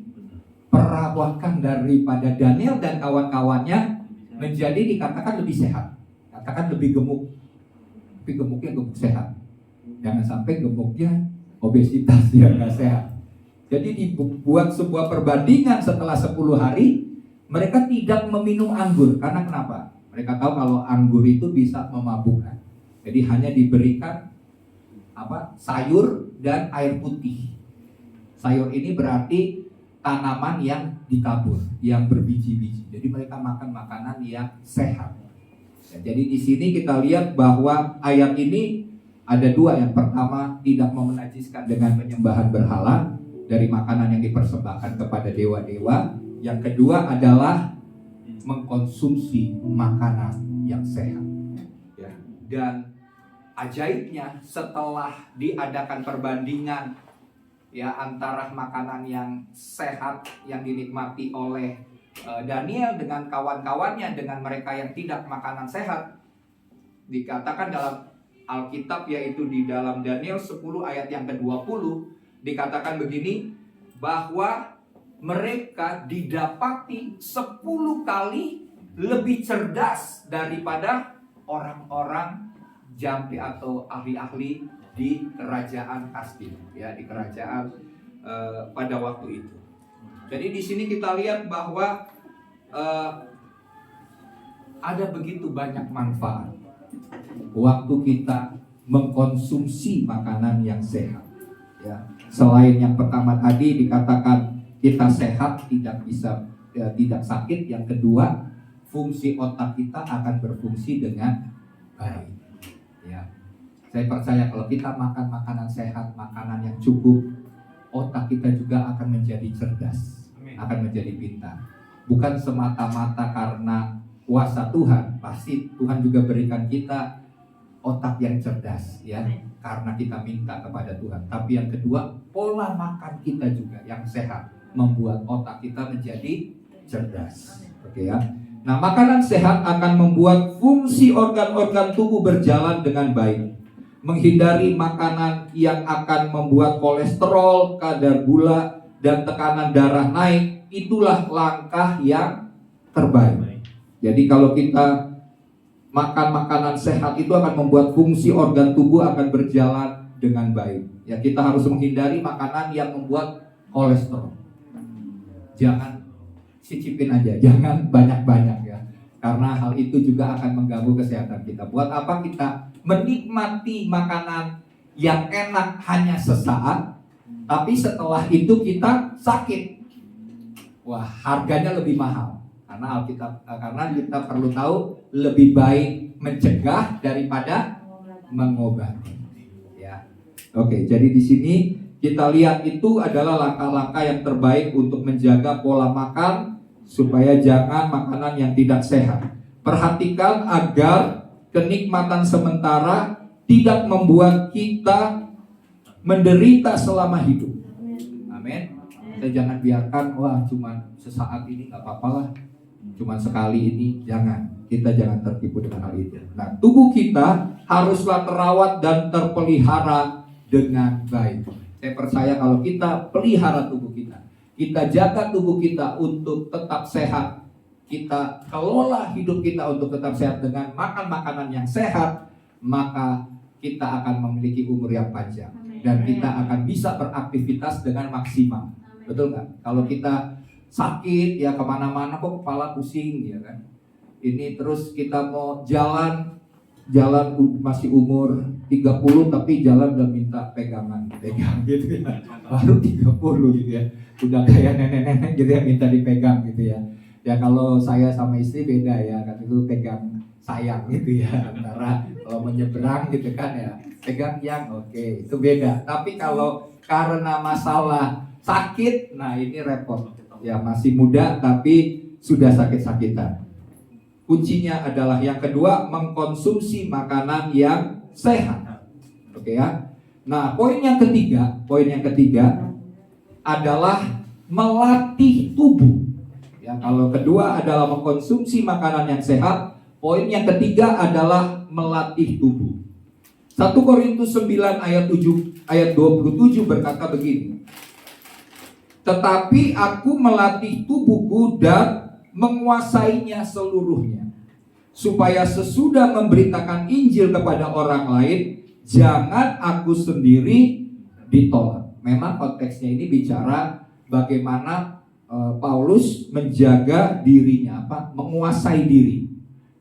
Perawakan daripada Daniel dan kawan-kawannya menjadi dikatakan lebih sehat, katakan lebih gemuk. Tapi gemuknya gemuk sehat, jangan sampai gemuknya obesitas yang nggak sehat. Jadi dibuat sebuah perbandingan setelah 10 hari, mereka tidak meminum anggur. Karena kenapa? Mereka tahu kalau anggur itu bisa memabukkan. Jadi hanya diberikan sayur dan air putih. Sayur ini berarti tanaman yang ditabur, yang berbiji-biji. Jadi mereka makan makanan yang sehat. Ya, jadi di sini kita lihat bahwa ayat ini ada dua. Yang pertama, tidak menajiskan dengan penyembahan berhala dari makanan yang dipersembahkan kepada dewa-dewa. Yang kedua adalah mengkonsumsi makanan yang sehat. Ya. Dan ajaibnya setelah diadakan perbandingan antara makanan yang sehat yang dinikmati oleh Daniel dengan kawan-kawannya dengan mereka yang tidak makanan sehat, dikatakan dalam Alkitab, yaitu di dalam Daniel 10 ayat yang ke-20, dikatakan begini, bahwa mereka didapati 10 kali lebih cerdas daripada orang-orang jampi atau ahli-ahli di kerajaan Kasdim, di kerajaan pada waktu itu. Jadi di sini kita lihat bahwa ada begitu banyak manfaat waktu kita mengkonsumsi makanan yang sehat. Ya, selain yang pertama tadi dikatakan kita sehat, tidak sakit. Yang kedua, fungsi otak kita akan berfungsi dengan baik. Ya. Saya percaya kalau kita makan makanan sehat, makanan yang cukup, otak kita juga akan menjadi cerdas, akan menjadi pintar. Bukan semata-mata karena kuasa Tuhan, pasti Tuhan juga berikan kita otak yang cerdas, karena kita minta kepada Tuhan. Tapi yang kedua, pola makan kita juga yang sehat membuat otak kita menjadi cerdas. Oke ya. Nah, makanan sehat akan membuat fungsi organ-organ tubuh berjalan dengan baik. Menghindari makanan yang akan membuat kolesterol, kadar gula, dan tekanan darah naik, itulah langkah yang terbaik. Jadi kalau kita makan makanan sehat, itu akan membuat fungsi organ tubuh akan berjalan dengan baik. Ya, kita harus menghindari makanan yang membuat kolesterol. Jangan cicipin aja, jangan banyak-banyak ya. Karena hal itu juga akan mengganggu kesehatan kita. Buat apa kita menikmati makanan yang enak hanya sesaat, tapi setelah itu kita sakit? Wah, harganya lebih mahal. Karena kita perlu tahu lebih baik mencegah daripada mengobati. Ya. Oke, jadi di sini kita lihat itu adalah langkah-langkah yang terbaik untuk menjaga pola makan supaya jangan makanan yang tidak sehat. Perhatikan agar kenikmatan sementara tidak membuat kita menderita selama hidup. Amin. Kita jangan biarkan, cuma sesaat ini nggak apa-apa lah, cuma sekali ini, jangan. Kita jangan tertipu dengan hal itu. Nah, tubuh kita haruslah terawat dan terpelihara dengan baik. Saya percaya kalau kita pelihara tubuh kita jaga tubuh kita untuk tetap sehat, kita kelola hidup kita untuk tetap sehat dengan makan makanan yang sehat, maka kita akan memiliki umur yang panjang dan kita akan bisa beraktivitas dengan maksimal. Betul nggak? Kalau kita sakit ya kemana-mana kok kepala pusing ya kan? Ini terus kita mau jalan masih umur 30 tapi jalan udah minta pegang gitu ya. Baru 30 gitu ya. Udah kayak nenek-nenek gitu ya minta dipegang gitu ya. Ya kalau saya sama istri beda ya, kan itu pegang sayang gitu ya. Antara kalau menyeberang gitu kan ya pegang yang oke, itu beda. Tapi kalau karena masalah sakit, nah ini repot. Ya masih muda tapi sudah sakit-sakitan. Kuncinya adalah yang kedua, mengkonsumsi makanan yang sehat. Oke ya. Nah, poin yang ketiga adalah melatih tubuh. Ya, kalau kedua adalah mengkonsumsi makanan yang sehat, poin yang ketiga adalah melatih tubuh. 1 Korintus 9 ayat 27 berkata begini. Tetapi aku melatih tubuhku dan menguasainya seluruhnya, supaya sesudah memberitakan Injil kepada orang lain, jangan aku sendiri ditolak. Memang konteksnya ini bicara bagaimana Paulus menjaga dirinya, menguasai diri.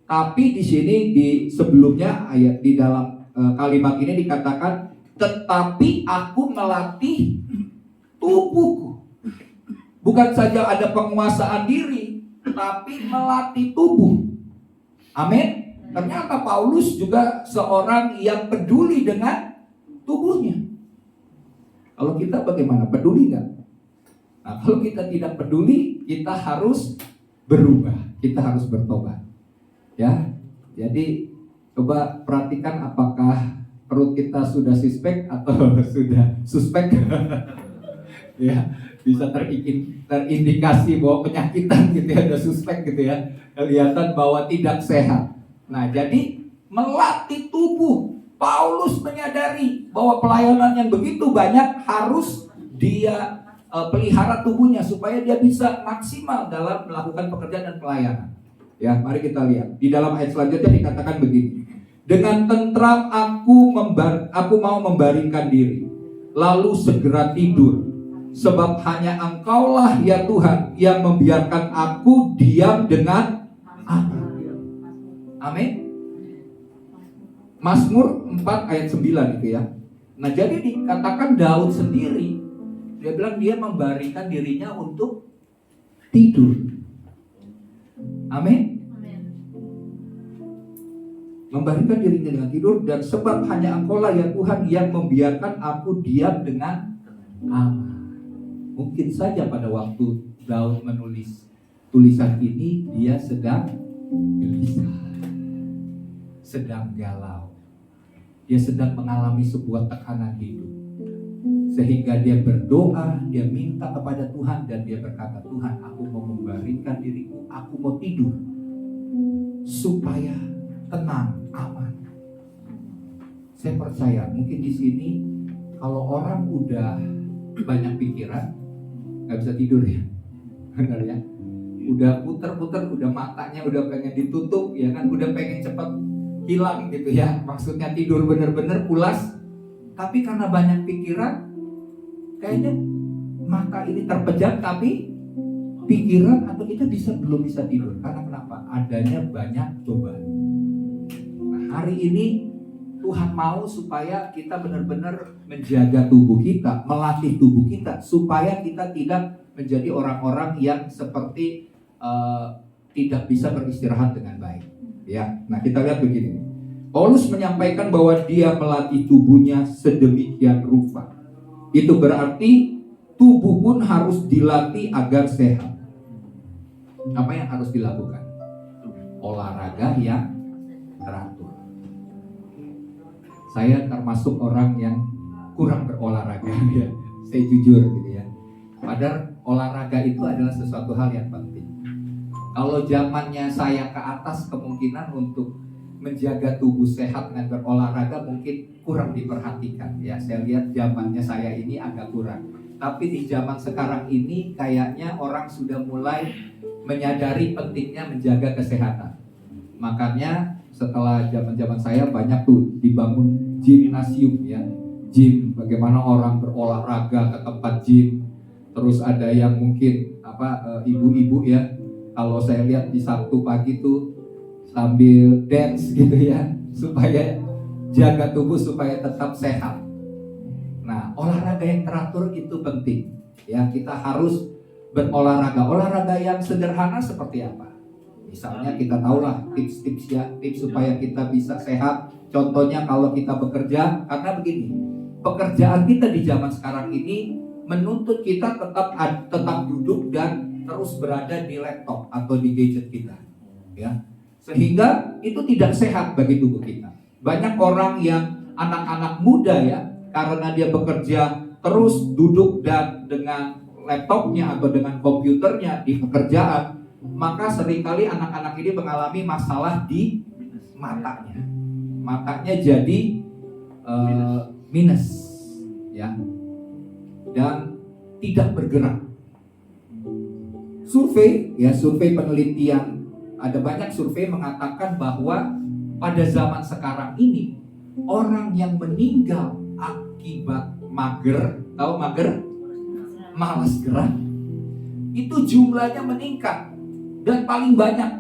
Tapi di sini di sebelumnya ayat di dalam kalimat ini dikatakan, tetapi aku melatih tubuhku. Bukan saja ada penguasaan diri, tapi melatih tubuh. Amin. Ternyata Paulus juga seorang yang peduli dengan tubuhnya. Kalau kita bagaimana? Peduli nggak? Nah, kalau kita tidak peduli, kita harus berubah. Kita harus bertobat. Ya, jadi coba perhatikan apakah perut kita sudah suspek atau sudah suspek. Ya, bisa terindikasi bahwa penyakitan gitu ya, ada suspek gitu ya, kelihatan bahwa tidak sehat. Nah, jadi melatih tubuh. Paulus menyadari bahwa pelayanan yang begitu banyak harus dia pelihara tubuhnya supaya dia bisa maksimal dalam melakukan pekerjaan dan pelayanan. Ya, mari kita lihat. Di dalam ayat selanjutnya dikatakan begini. Dengan tentram aku mau membaringkan diri, lalu segera tidur. Sebab hanya Engkaulah ya Tuhan yang membiarkan aku diam dengan aman. Amin. Mazmur 4 ayat 9 itu ya. Nah, jadi dikatakan Daud sendiri, dia bilang dia membaringkan dirinya untuk tidur. Amin. Membaringkan dirinya dengan tidur, dan sebab hanya Engkaulah ya Tuhan yang membiarkan aku diam dengan aman. Mungkin saja pada waktu Daud menulis tulisan ini, dia sedang gelisah, sedang galau. Dia sedang mengalami sebuah tekanan hidup. Sehingga dia berdoa, dia minta kepada Tuhan, dan dia berkata, Tuhan, aku mau membaringkan diriku, aku mau tidur supaya tenang, aman. Saya percaya mungkin di sini kalau orang udah banyak pikiran, nggak bisa tidur ya, benar ya. Udah puter-puter, udah matanya udah pengen ditutup, ya kan, udah pengen cepat hilang gitu ya. Maksudnya tidur bener-bener pulas, tapi karena banyak pikiran, kayaknya mata ini terpejam, tapi pikiran atau kita belum bisa tidur. Karena kenapa? Adanya banyak beban. Nah, hari ini Tuhan mau supaya kita benar-benar menjaga tubuh kita, melatih tubuh kita, supaya kita tidak menjadi orang-orang yang seperti tidak bisa beristirahat dengan baik. Ya, nah kita lihat begini. Paulus menyampaikan bahwa dia melatih tubuhnya sedemikian rupa. Itu berarti tubuh pun harus dilatih agar sehat. Apa yang harus dilakukan? Olahraga yang teratur. Saya termasuk orang yang kurang berolahraga ya. Saya jujur gitu ya. Padahal olahraga itu adalah sesuatu hal yang penting. Kalau zamannya saya ke atas, kemungkinan untuk menjaga tubuh sehat dengan berolahraga mungkin kurang diperhatikan ya. Saya lihat zamannya saya ini agak kurang. Tapi di zaman sekarang ini kayaknya orang sudah mulai menyadari pentingnya menjaga kesehatan. Makanya setelah zaman-zaman saya banyak tuh dibangun gimnasium ya. Gym, bagaimana orang berolahraga ke tempat gym. Terus ada yang mungkin ibu-ibu ya. Kalau saya lihat di Sabtu pagi tuh sambil dance gitu ya, supaya jaga tubuh supaya tetap sehat. Nah, olahraga yang teratur itu penting. Ya, kita harus berolahraga. Olahraga yang sederhana seperti apa? Misalnya kita tahulah tips-tips ya, tips supaya kita bisa sehat. Contohnya kalau kita bekerja, karena begini, pekerjaan kita di zaman sekarang ini menuntut kita tetap duduk dan terus berada di laptop atau di gadget kita. Ya. Sehingga itu tidak sehat bagi tubuh kita. Banyak orang yang anak-anak muda ya, karena dia bekerja terus duduk dan dengan laptopnya atau dengan komputernya di pekerjaan, maka seringkali anak-anak ini mengalami masalah di matanya. Matanya jadi minus ya, dan tidak bergerak. survei penelitian, ada banyak survei mengatakan bahwa pada zaman sekarang ini orang yang meninggal akibat mager, tahu mager? Malas gerak, itu jumlahnya meningkat dan paling banyak.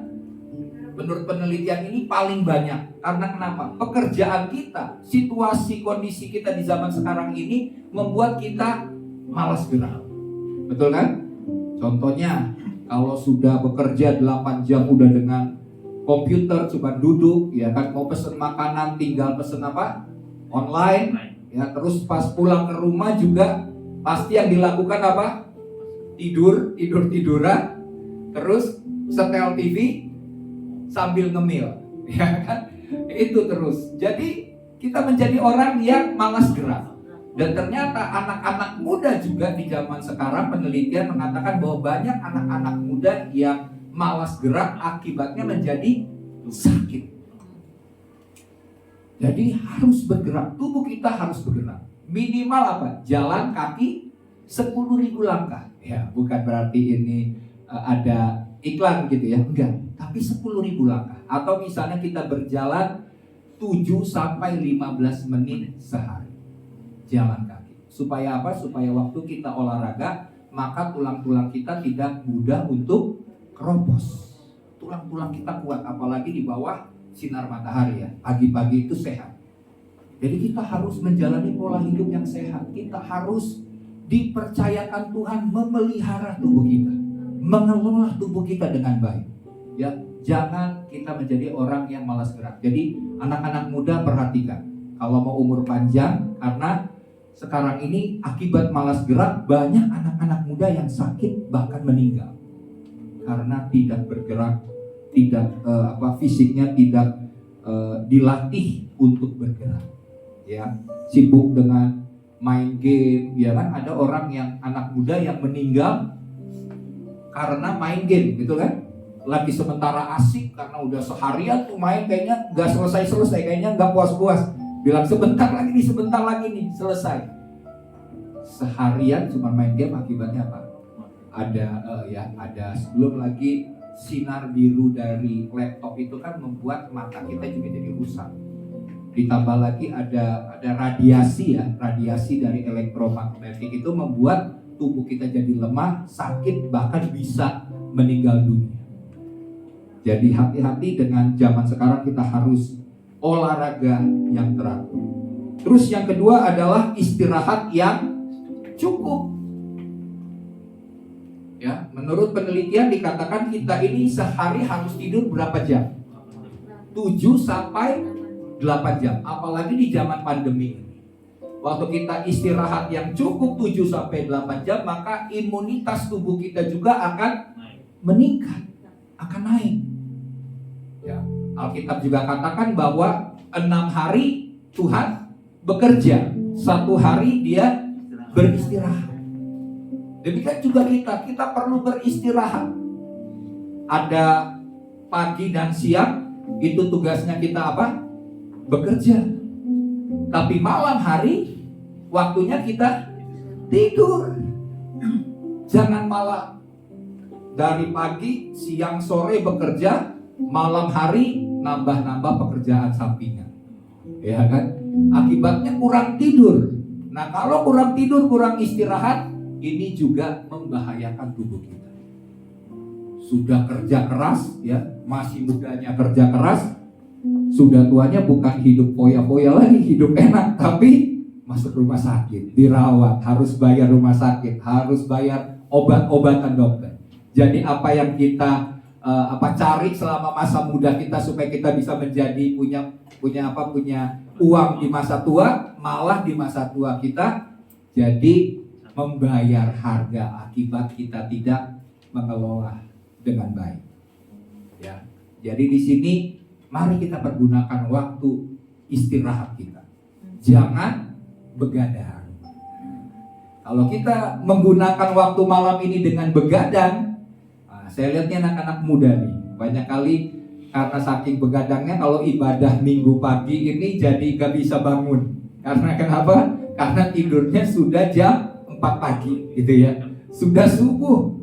Menurut penelitian ini paling banyak. Karena kenapa? Pekerjaan kita, situasi kondisi kita di zaman sekarang ini membuat kita malas gerak. Betul kan? Contohnya, kalau sudah bekerja 8 jam udah dengan komputer, cuma duduk, ya kan, mau pesen makanan tinggal pesen apa? Online. Ya, terus pas pulang ke rumah juga pasti yang dilakukan apa? Tiduran, terus setel TV sambil ngemil, ya kan? Itu terus. Jadi kita menjadi orang yang malas gerak. Dan ternyata anak-anak muda juga di zaman sekarang, penelitian mengatakan bahwa banyak anak-anak muda yang malas gerak akibatnya menjadi sakit. Jadi harus bergerak, tubuh kita harus bergerak. Minimal apa? Jalan kaki 10.000 langkah. Ya, bukan berarti ini ada iklan gitu ya, enggak. Tapi 10.000 langkah. Atau misalnya kita berjalan 7 sampai 15 menit sehari. Jalan kaki. Supaya apa? Supaya waktu kita olahraga, maka tulang-tulang kita tidak mudah untuk keropos. Tulang-tulang kita kuat, apalagi di bawah sinar matahari ya. Pagi-pagi itu sehat. Jadi kita harus menjalani pola hidup yang sehat. Kita harus dipercayakan Tuhan memelihara tubuh kita, mengelola tubuh kita dengan baik. Ya, jangan kita menjadi orang yang malas gerak. Jadi anak-anak muda perhatikan, kalau mau umur panjang, karena sekarang ini akibat malas gerak banyak anak-anak muda yang sakit bahkan meninggal karena tidak bergerak, tidak fisiknya tidak dilatih untuk bergerak. Ya, sibuk dengan main game, ya kan? Ada orang yang anak muda yang meninggal karena main game, gitu kan? Lagi sementara asik karena udah seharian tuh main, kayaknya nggak selesai, kayaknya nggak puas-puas. Bilang sebentar lagi nih selesai. Seharian cuma main game, akibatnya apa? Ada sebelum lagi sinar biru dari laptop itu kan membuat mata kita juga jadi rusak. Ditambah lagi ada radiasi dari elektromagnetik itu membuat tubuh kita jadi lemah, sakit, bahkan bisa meninggal dunia. Jadi hati-hati dengan zaman sekarang, kita harus olahraga yang teratur. Terus yang kedua adalah istirahat yang cukup. Ya, menurut penelitian dikatakan kita ini sehari harus tidur berapa jam? 7 sampai 8 jam, apalagi di zaman pandemi ini. Waktu kita istirahat yang cukup 7 sampai 8 jam, maka imunitas tubuh kita juga akan meningkat, akan naik. Ya, Alkitab juga katakan bahwa 6 hari Tuhan bekerja, 1 hari Dia beristirahat. Demikian juga kita perlu beristirahat. Ada pagi dan siang, itu tugasnya kita apa? Bekerja. Tapi malam hari waktunya kita tidur. Jangan malah dari pagi, siang, sore bekerja, malam hari nambah-nambah pekerjaan sampingan. Ya kan? Akibatnya kurang tidur. Nah, kalau kurang tidur, kurang istirahat, ini juga membahayakan tubuh kita. Sudah kerja keras, ya, masih mudanya kerja keras, sudah tuanya bukan hidup foya-foya lagi, hidup enak, tapi masuk rumah sakit, dirawat, harus bayar rumah sakit, harus bayar obat-obatan dokter. Jadi apa yang kita cari selama masa muda kita supaya kita bisa menjadi punya uang di masa tua, malah di masa tua kita jadi membayar harga akibat kita tidak mengelola dengan baik. Ya, jadi di sini mari kita pergunakan waktu istirahat kita. Jangan begadang. Kalau kita menggunakan waktu malam ini dengan begadang, saya lihatnya anak-anak muda nih, banyak kali karena saking begadangnya, kalau ibadah minggu pagi ini jadi gak bisa bangun. Karena kenapa? Karena tidurnya sudah jam 4 pagi gitu ya, sudah subuh.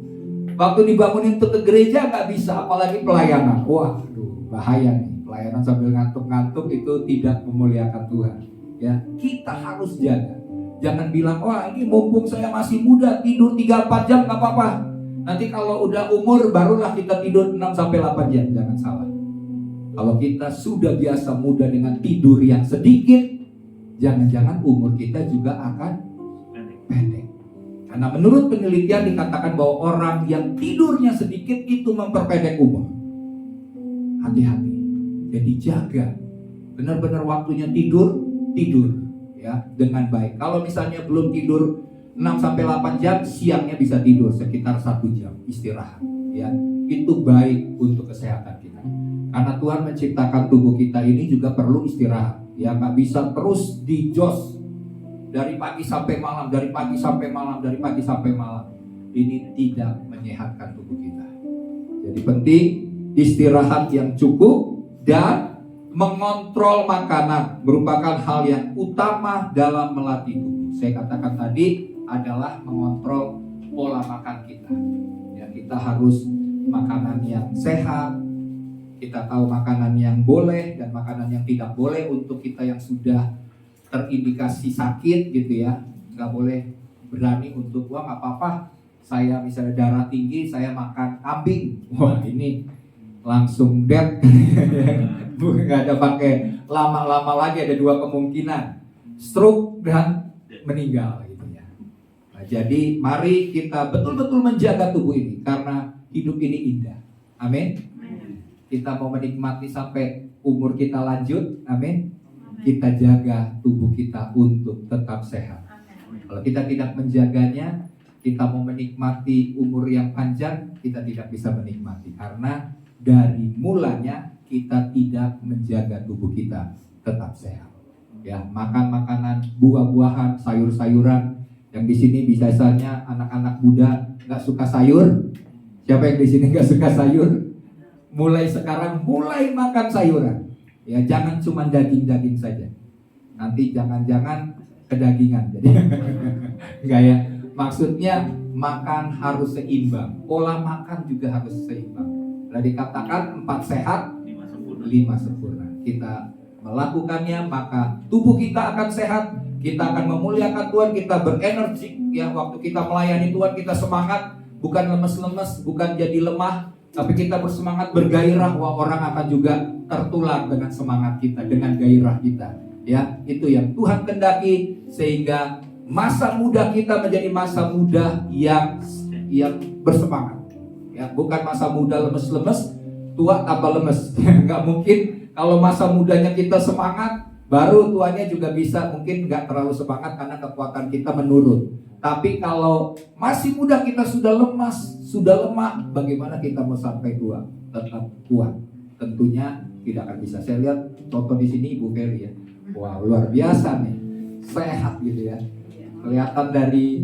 Waktu dibangunin untuk ke gereja nggak bisa, apalagi pelayanan. Wah, aduh, bahaya nih. Pelayanan sambil ngantuk-ngantuk itu tidak memuliakan Tuhan. Ya, kita harus jaga. Jangan bilang, wah ini mumpung saya masih muda, tidur 3-4 jam nggak apa-apa. Nanti kalau udah umur barulah kita tidur 6-8 jam. Jangan salah. Kalau kita sudah biasa muda dengan tidur yang sedikit, jangan-jangan umur kita juga akan pendek. Karena menurut penelitian dikatakan bahwa orang yang tidurnya sedikit itu memperpendek umur. Hati-hati. Jadi jaga. Benar-benar waktunya tidur ya dengan baik. Kalau misalnya belum tidur 6-8 jam, siangnya bisa tidur sekitar 1 jam istirahat. Ya, itu baik untuk kesehatan kita. Karena Tuhan menciptakan tubuh kita ini juga perlu istirahat. Ya, nggak bisa terus dijos dari pagi sampai malam, dari pagi sampai malam, dari pagi sampai malam. Ini tidak menyehatkan tubuh kita. Jadi penting istirahat yang cukup dan mengontrol makanan merupakan hal yang utama dalam melatih tubuh. Saya katakan tadi adalah mengontrol pola makan kita. Ya, kita harus makanan yang sehat. Kita tahu makanan yang boleh dan makanan yang tidak boleh untuk kita yang sudah terindikasi sakit gitu ya. Nggak boleh berani untuk, wah nggak apa-apa, saya misalnya darah tinggi, saya makan kambing. Wah ini langsung dead. Nggak ada pakai lama-lama lagi, ada 2 kemungkinan, stroke dan meninggal gitu ya. Nah, jadi mari kita betul-betul menjaga tubuh ini karena hidup ini indah. Amin. Kita mau menikmati sampai umur kita lanjut, amin. Kita jaga tubuh kita untuk tetap sehat. Kalau kita tidak menjaganya, kita mau menikmati umur yang panjang, kita tidak bisa menikmati. Karena dari mulanya kita tidak menjaga tubuh kita tetap sehat. Ya, makan makanan, buah-buahan, sayur-sayuran. Yang di sini biasanya anak-anak muda nggak suka sayur. Siapa yang di sini nggak suka sayur? Mulai sekarang mulai makan sayuran. Ya, jangan cuma daging-daging saja. Nanti jangan-jangan kedagingan. Jadi enggak ya. Maksudnya makan harus seimbang. Pola makan juga harus seimbang. Sudah dikatakan 4 sehat, 5 sempurna. Kita melakukannya maka tubuh kita akan sehat. Kita akan memuliakan Tuhan, kita berenergi. Ya, waktu kita melayani Tuhan kita semangat, bukan lemes-lemes, bukan jadi lemah. Tapi kita bersemangat, bergairah, wah orang akan juga tertular dengan semangat kita, dengan gairah kita. Ya, itu yang Tuhan kendaki sehingga masa muda kita menjadi masa muda yang bersemangat. Ya, bukan masa muda lemes-lemes, tua tambah lemes. Nggak mungkin kalau masa mudanya kita semangat, baru tuanya juga bisa mungkin nggak terlalu semangat karena kekuatan kita menurun. Tapi kalau masih muda kita sudah lemas, sudah lemah, bagaimana kita mau sampai tua tetap kuat? Tentunya tidak akan bisa. Saya lihat contoh di sini Ibu Ferry ya, wah luar biasa nih, sehat gitu ya. Kelihatan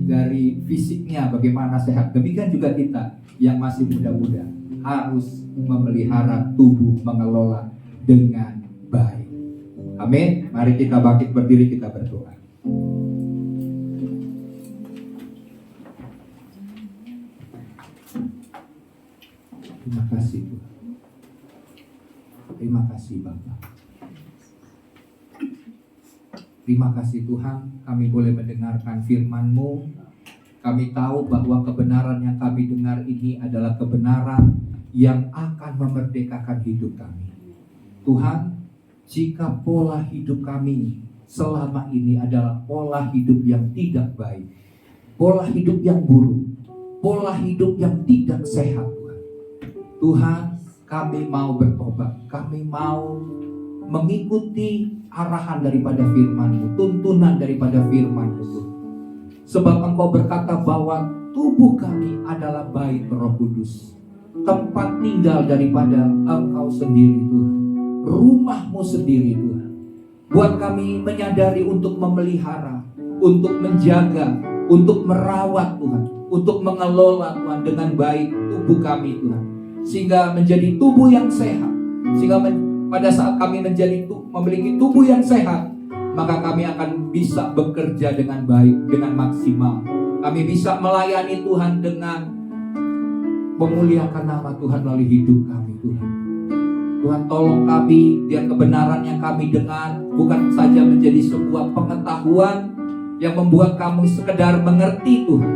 dari fisiknya bagaimana sehat. Demikian juga kita yang masih muda-muda harus memelihara tubuh, mengelola dengan baik. Amin. Mari kita bangkit berdiri, kita berdoa. Terima kasih Tuhan. Terima kasih Bapak. Terima kasih Tuhan, kami boleh mendengarkan firman-Mu. Kami tahu bahwa kebenaran yang kami dengar ini adalah kebenaran yang akan memerdekakan hidup kami. Tuhan, jika pola hidup kami selama ini adalah pola hidup yang tidak baik, pola hidup yang buruk, pola hidup yang tidak sehat, Tuhan, kami mau bertobat, kami mau mengikuti arahan daripada firman-Mu, tuntunan daripada firman-Mu. Sebab Engkau berkata bahwa tubuh kami adalah bait Roh Kudus, tempat tinggal daripada Engkau sendiri Tuhan, rumah-Mu sendiri Tuhan. Buat kami menyadari untuk memelihara, untuk menjaga, untuk merawat Tuhan, untuk mengelola Tuhan dengan baik tubuh kami Tuhan, sehingga menjadi tubuh yang sehat. Sehingga pada saat kami memiliki tubuh yang sehat, maka kami akan bisa bekerja dengan baik, dengan maksimal. Kami bisa melayani Tuhan dengan memuliakan nama Tuhan melalui hidup kami Tuhan. Tuhan tolong kami biar kebenaran yang kami dengar bukan saja menjadi sebuah pengetahuan yang membuat kami sekedar mengerti Tuhan,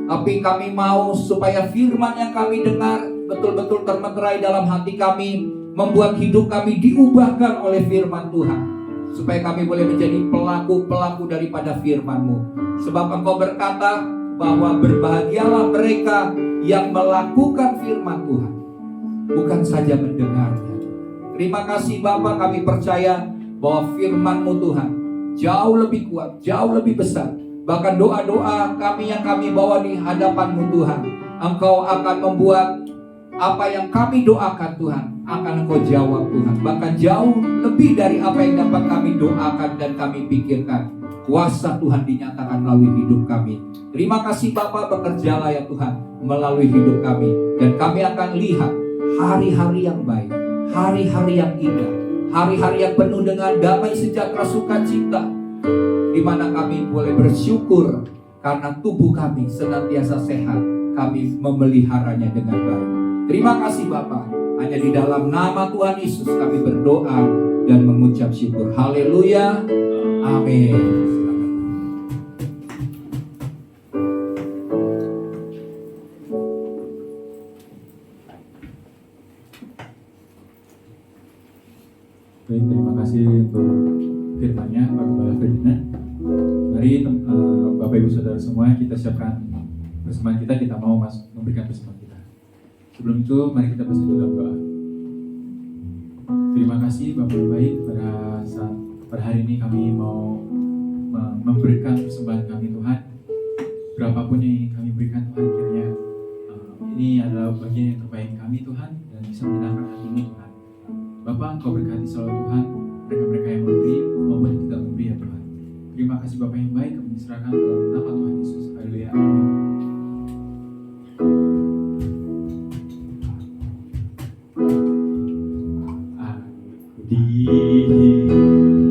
tapi kami mau supaya firman yang kami dengar betul-betul termeterai dalam hati kami, membuat hidup kami diubahkan oleh firman Tuhan, supaya kami boleh menjadi pelaku-pelaku daripada firman-Mu. Sebab Engkau berkata bahwa berbahagialah mereka yang melakukan firman Tuhan, bukan saja mendengarnya. Terima kasih Bapa, kami percaya bahwa firman-Mu Tuhan jauh lebih kuat, jauh lebih besar. Bahkan doa-doa kami yang kami bawa di hadapan-Mu Tuhan, Engkau akan membuat apa yang kami doakan Tuhan, akan Engkau jawab Tuhan. Bahkan jauh lebih dari apa yang dapat kami doakan dan kami pikirkan. Kuasa Tuhan dinyatakan melalui hidup kami. Terima kasih Bapa, bekerjalah ya Tuhan melalui hidup kami. Dan kami akan lihat hari-hari yang baik, hari-hari yang indah, hari-hari yang penuh dengan damai sejahtera sukacita, di mana kami boleh bersyukur karena tubuh kami senantiasa sehat, kami memeliharanya dengan baik. Terima kasih Bapa, hanya di dalam nama Tuhan Yesus kami berdoa dan mengucap syukur. Haleluya, amin. Baik, terima kasih untuk firman-Nya Pak Gembala Ferdinand. Mari Bapak Ibu Saudara semua, kita siapkan persembahan kita mau memberikan persembahan kita. Sebelum itu mari kita bersatu dalam doa. Terima kasih Bapak yang baik, pada hari ini kami mau memberikan persembahan kami Tuhan. Berapapun yang kami berikan Tuhan, kiranya ini adalah bagian yang terbaik kami Tuhan, dan bisa menyenangkan hati-Mu Tuhan. Bapak, Engkau berkati selalu Tuhan, mereka-mereka yang memberi maupun yang tidak memberi ya Tuhan. Terima kasih Bapak yang baik, kami serahkan dalam nama Tuhan Yesus. Haleluya, amin.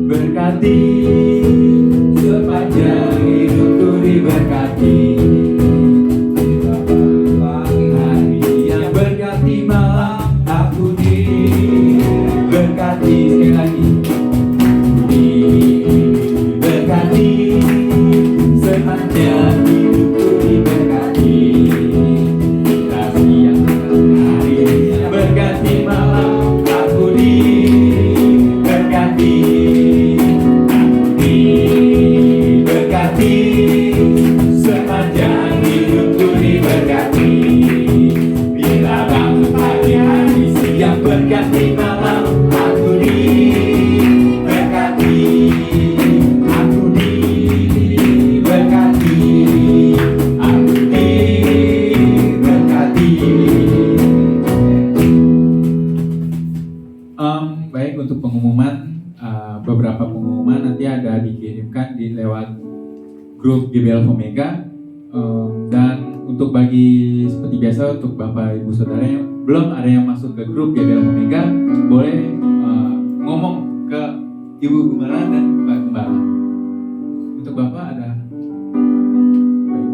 Diberkati sepanjang hidupku, diberkati pagi hari yang berganti malam, aku diberkati sekali lagi, diberkati sepanjang hidupku, diberkati siang hari yang berganti malam, aku diberkati sepanjang hidupku, diberkati. Bila bangun pagi hari siang berganti malam, aku diberkati, aku diberkati, aku diberkati. Baik, untuk pengumuman, beberapa pengumuman nanti ada dikirimkan di lewat grup GBL Omega, dan untuk bagi seperti biasa untuk Bapak Ibu Saudara yang belum ada yang masuk ke grup GBL Omega, boleh ngomong ke Ibu Gembala dan Pak Gembala. Untuk Bapak ada. Baik.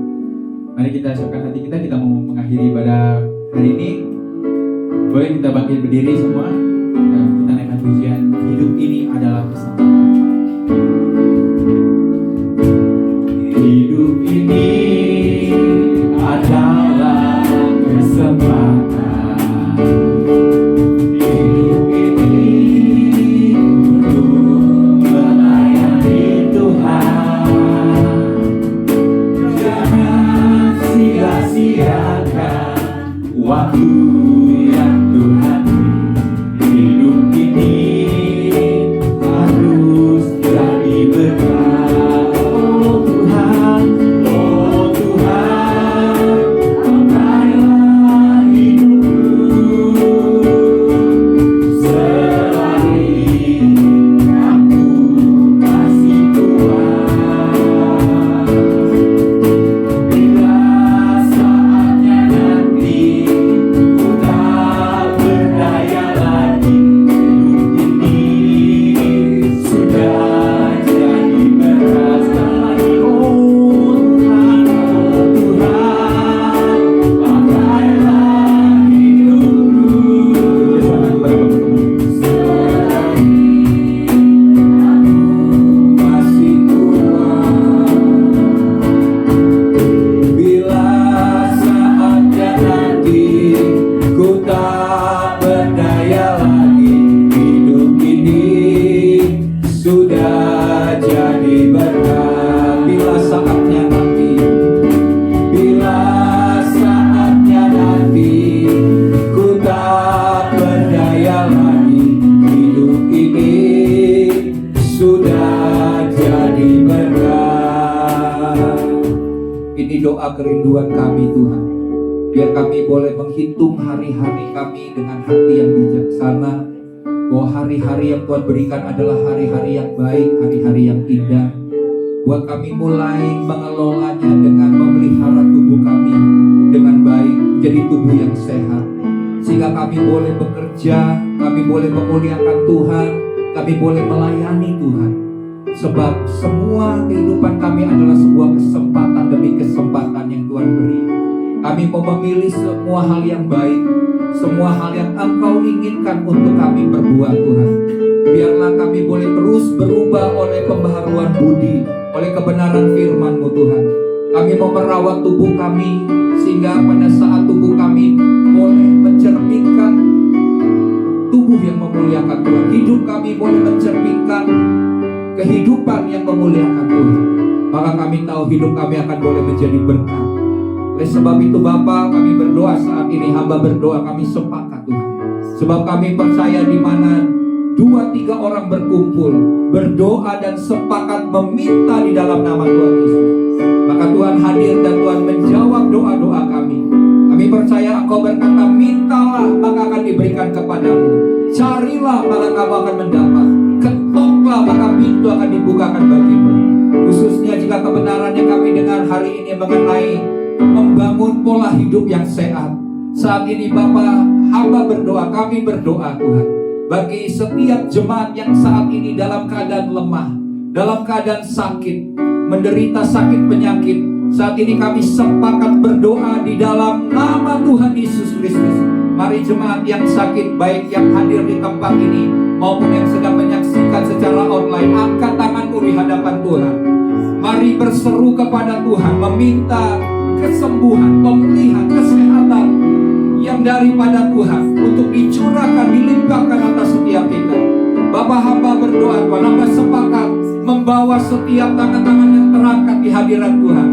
Mari kita siapkan hati kita mau mengakhiri ibadah hari ini. Boleh kita bangkit berdiri semua dan kita naikkan pujian Hidup Ini Adalah Kesempatan. Hidup ini adalah kesempatan. Hidup ini untuk melayani Tuhan. Jangan sia-siakan waktu yang Tuhan beri. Hidup ini harus jadi berkah. Oh Tuhan, pakai doa kerinduan kami Tuhan. Biar kami boleh menghitung hari-hari kami dengan hati yang bijaksana, bahwa hari-hari yang Tuhan berikan adalah hari-hari yang baik, hari-hari yang indah. Buat kami mulai mengelolanya dengan memelihara tubuh kami dengan baik, menjadi tubuh yang sehat. Sehingga kami boleh bekerja, kami boleh memuliakan Tuhan, kami boleh melayani Tuhan. Sebab semua kehidupan kami adalah sebuah kesempatan demi kesempatan yang Tuhan beri. Kami mau memilih semua hal yang baik, semua hal yang Engkau inginkan untuk kami perbuat Tuhan. Biarlah kami boleh terus berubah oleh pembaharuan budi, oleh kebenaran firman-Mu Tuhan. Kami mau merawat tubuh kami, sehingga pada saat tubuh kami boleh mencerminkan tubuh yang memuliakan Tuhan. Hidup kami boleh mencerminkan kehidupan yang memuliakan Tuhan. Maka kami tahu hidup kami akan boleh menjadi berkat. Oleh sebab itu Bapa, kami berdoa saat ini, hamba berdoa, kami sepakat Tuhan. Sebab kami percaya di mana 2-3 orang berkumpul, berdoa dan sepakat meminta di dalam nama Tuhan Yesus, maka Tuhan hadir dan Tuhan menjawab doa-doa kami. Kami percaya Engkau berkata, mintalah maka akan diberikan kepadamu, carilah maka kamu akan mendapat, ketoklah maka pintu akan dibukakan bagimu. Khususnya jika kebenaran yang kami dengar hari ini mengenai membangun pola hidup yang sehat. Saat ini Bapa, hamba berdoa, kami berdoa Tuhan, bagi setiap jemaat yang saat ini dalam keadaan lemah, dalam keadaan sakit, menderita sakit penyakit. Saat ini kami sepakat berdoa di dalam nama Tuhan Yesus Kristus. Mari jemaat yang sakit, baik yang hadir di tempat ini maupun yang sedang menyaksikan secara online, angkat tanganmu di hadapan Tuhan. Mari berseru kepada Tuhan, meminta kesembuhan, pemulihan, kesehatan yang daripada Tuhan untuk dicurahkan, dilimpahkan atas setiap kita. Bapak hamba berdoa, Tuhan, hamba sepakat membawa setiap tangan-tangan yang terangkat di hadirat Tuhan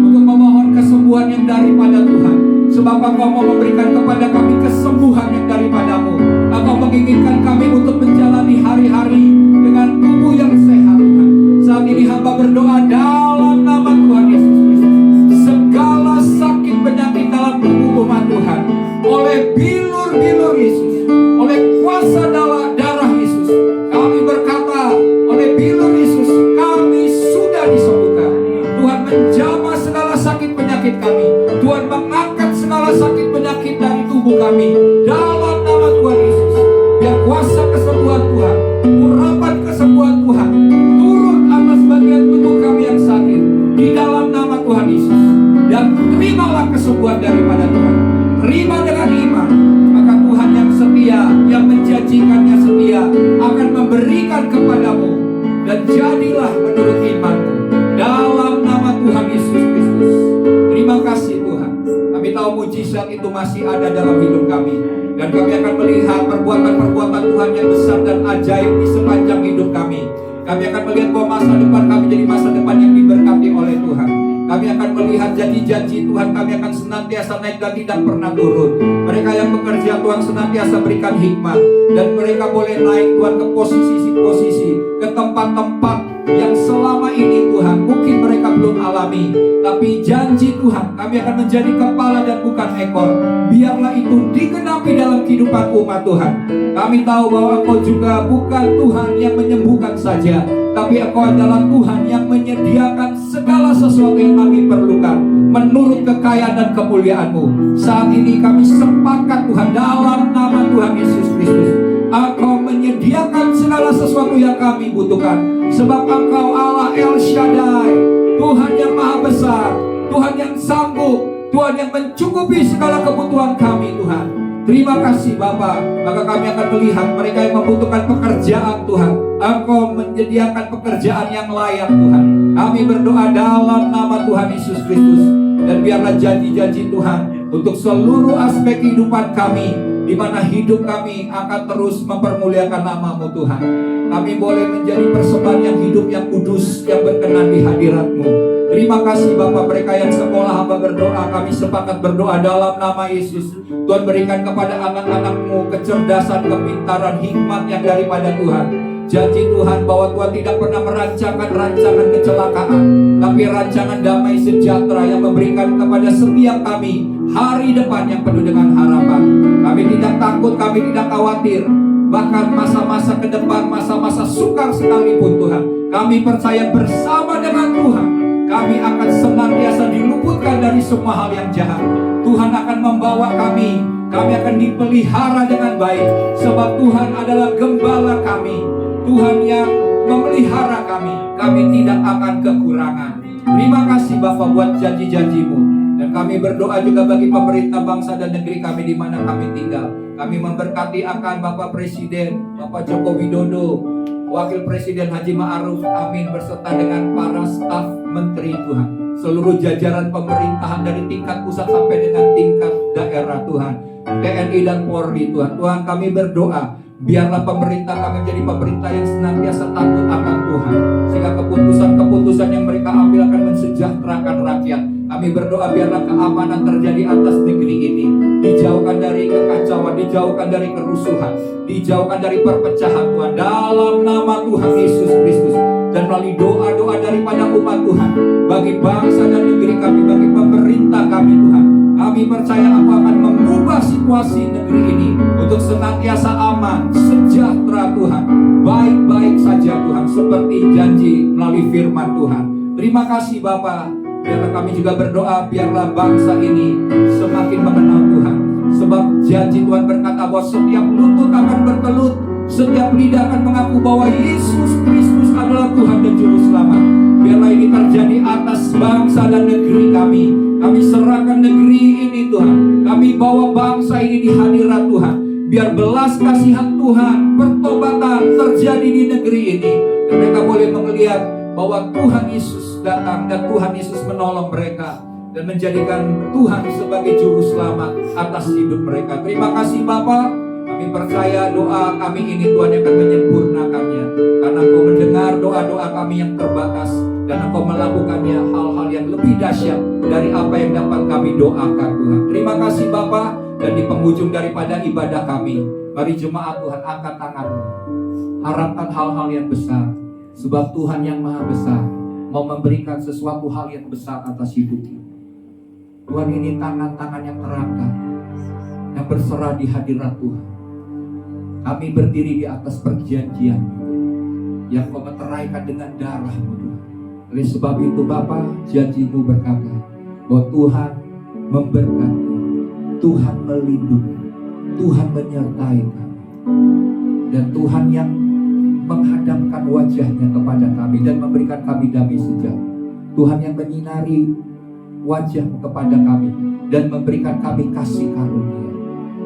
untuk memohon kesembuhan yang daripada Tuhan. Sebab Engkau mau memberikan kepada kami kesembuhan yang daripadamu. Engkau menginginkan kami untuk menjalani hari-hari dengan tubuh yang sehat Tuhan. Saat ini hamba berdoa dalam nama Tuhan Yesus Kristus. Segala sakit penyakit dalam tubuh umat Tuhan, oleh bilur-bilur Yesus, oleh kuasa darah Yesus, kami berkata, oleh bilur Yesus kami sudah disembuhkan. Tuhan menjamah segala sakit penyakit kami. Tuhan mengangkat segala sakit penyakit dari tubuh kami dalam nama Tuhan Yesus. Biar kuasa kesembuhan Tuhan, urapan kesembuhan Tuhan turun atas bagian tubuh kami yang sakit di dalam nama Tuhan Yesus. Dan terimalah kesembuhan daripada Tuhan. Terima dengan iman, maka Tuhan yang setia, yang menjanjikannya setia, akan memberikan kepadamu, dan jadilah menurut imanmu dalam nama Tuhan Yesus Kristus. Terima kasih Tuhan. Kami tahu mujizat itu masih ada dalam hidup kami, dan kami akan melihat perbuatan-perbuatan Tuhan yang besar dan ajaib di sepanjang hidup kami. Kami akan melihat bahwa masa depan kami jadi masa depan yang diberkati oleh Tuhan. Kami akan melihat janji-janji Tuhan, kami akan senantiasa naik dan tidak pernah turun. Mereka yang bekerja Tuhan senantiasa berikan hikmat, dan mereka boleh naik Tuhan ke posisi-posisi, ke tempat-tempat yang selama ini Tuhan mungkin mereka belum alami. Tapi janji Tuhan, kami akan menjadi kepala dan bukan ekor. Biarlah itu digenapi dalam kehidupan umat Tuhan. Kami tahu bahwa Engkau juga bukan Tuhan yang menyembuhkan saja, tapi Engkau adalah Tuhan yang menyediakan segala sesuatu yang kami perlukan menurut kekayaan dan kemuliaan-Mu. Saat ini kami sepakat Tuhan dalam nama Tuhan Yesus Kristus, Engkau menyediakan segala sesuatu yang kami butuhkan. Sebab Engkau Allah El Shaddai, Tuhan yang maha besar, Tuhan yang sanggup, Tuhan yang mencukupi segala kebutuhan kami Tuhan. Terima kasih Bapa. Maka kami akan melihat mereka yang membutuhkan pekerjaan Tuhan, Engkau menyediakan pekerjaan yang layak Tuhan. Kami berdoa dalam nama Tuhan Yesus Kristus. Dan biarlah janji-janji Tuhan untuk seluruh aspek kehidupan kami, di mana hidup kami akan terus mempermuliakan nama-Mu Tuhan. Kami boleh menjadi persembahan yang hidup, yang kudus, yang berkenan di hadirat-Mu. Terima kasih Bapak. Mereka yang sekolah hamba berdoa, kami sepakat berdoa dalam nama Yesus. Tuhan berikan kepada anak-anak-Mu kecerdasan, kepintaran, hikmat yang daripada Tuhan, Janji Tuhan bahwa Tuhan tidak pernah merancangkan rancangan kecelakaan, tapi rancangan damai sejahtera yang memberikan kepada setiap kami hari depan yang penuh dengan harapan. Kami tidak takut, kami tidak khawatir. Bahkan masa-masa ke depan, masa-masa sukar sekalipun Tuhan, kami percaya bersama dengan Tuhan, kami akan senantiasa diluputkan dari semua hal yang jahat. Tuhan akan membawa kami akan dipelihara dengan baik, sebab Tuhan adalah gembala kami. Tuhan yang memelihara kami tidak akan kekurangan. Terima kasih Bapa buat janji-janji-Mu. Dan kami berdoa juga bagi pemerintah bangsa dan negeri kami di mana kami tinggal. Kami memberkati akan Bapak Presiden, Bapak Joko Widodo, Wakil Presiden Haji Ma'ruf Amin, beserta dengan para staf menteri Tuhan, seluruh jajaran pemerintahan dari tingkat pusat sampai dengan tingkat daerah Tuhan, TNI dan Polri Tuhan. Tuhan, kami berdoa biarlah pemerintah kami menjadi pemerintah yang senantiasa takut akan Tuhan, sehingga keputusan-keputusan yang mereka ambil akan mensejahterakan rakyat. Kami berdoa biarlah keamanan terjadi atas negeri ini, dijauhkan dari kekacauan, dijauhkan dari kerusuhan, dijauhkan dari perpecahan Tuhan, dalam nama Tuhan Yesus Kristus. Dan melalui doa-doa daripada umat Tuhan, bagi bangsa dan negeri kami, bagi pemerintah kami Tuhan, kami percaya Engkau akan mengubah situasi negeri ini untuk senantiasa aman, sejahtera Tuhan, baik-baik saja Tuhan, seperti janji melalui firman Tuhan. Terima kasih Bapa. Biarlah kami juga berdoa, biarlah bangsa ini semakin mengenal Tuhan, sebab janji Tuhan berkata bahwa setiap lutut akan bertelut, setiap lidah akan mengaku bahwa Yesus Kristus adalah Tuhan dan Juru Selamat. Biarlah ini terjadi atas bangsa dan negeri kami. Kami serahkan negeri ini Tuhan, kami bawa bangsa ini di hadirat Tuhan. Biar belas kasihan Tuhan, pertobatan terjadi di negeri ini, dan mereka boleh melihat bahwa Tuhan Yesus datang dan Tuhan Yesus menolong mereka dan menjadikan Tuhan sebagai juru selamat atas hidup mereka. Terima kasih Bapa. Kami percaya doa kami ini Tuhan yang akan menyempurnakannya, karena Engkau mendengar doa-doa kami yang terbatas, dan Engkau melakukannya hal-hal yang lebih dahsyat dari apa yang dapat kami doakan Tuhan. Terima kasih Bapa. Dan di penghujung daripada ibadah kami, mari jemaat Tuhan angkat tanganmu, harapkan hal-hal yang besar, sebab Tuhan yang maha besar mau memberikan sesuatu hal yang besar atas hidupmu. Tuhan, ini tangan-tangan yang terangkat, yang berserah di hadirat Tuhan. Kami berdiri di atas perjanjian yang Kau meteraikan dengan darah-Mu Tuhan. Oleh sebab itu Bapa, janji-Mu berkata bahwa Tuhan memberkati, Tuhan melindungi, Tuhan menyertai kami, dan Tuhan yang menghadapkan wajahnya kepada kami dan memberikan kami damai sejahtera. Tuhan yang menyinari wajah-Mu kepada kami dan memberikan kami kasih karunia.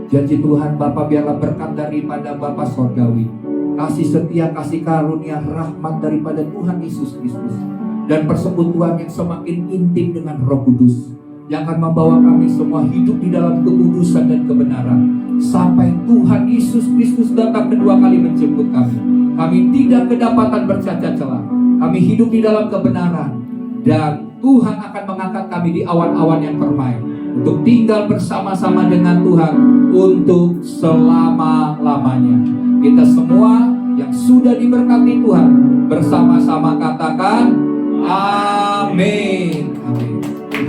Janji Tuhan Bapa, biarlah berkat daripada Bapa Sorgawi, kasih setia, kasih karunia, rahmat daripada Tuhan Yesus Kristus, dan persekutuan yang semakin intim dengan Roh Kudus, yang akan membawa kami semua hidup di dalam kekudusan dan kebenaran sampai Tuhan Yesus Kristus datang kedua kali menjemput kami. Kami tidak kedapatan bercacat celah. Kami hidup di dalam kebenaran, dan Tuhan akan mengangkat kami di awan-awan yang permai untuk tinggal bersama-sama dengan Tuhan untuk selama-lamanya. Kita semua yang sudah diberkati Tuhan bersama-sama katakan amin.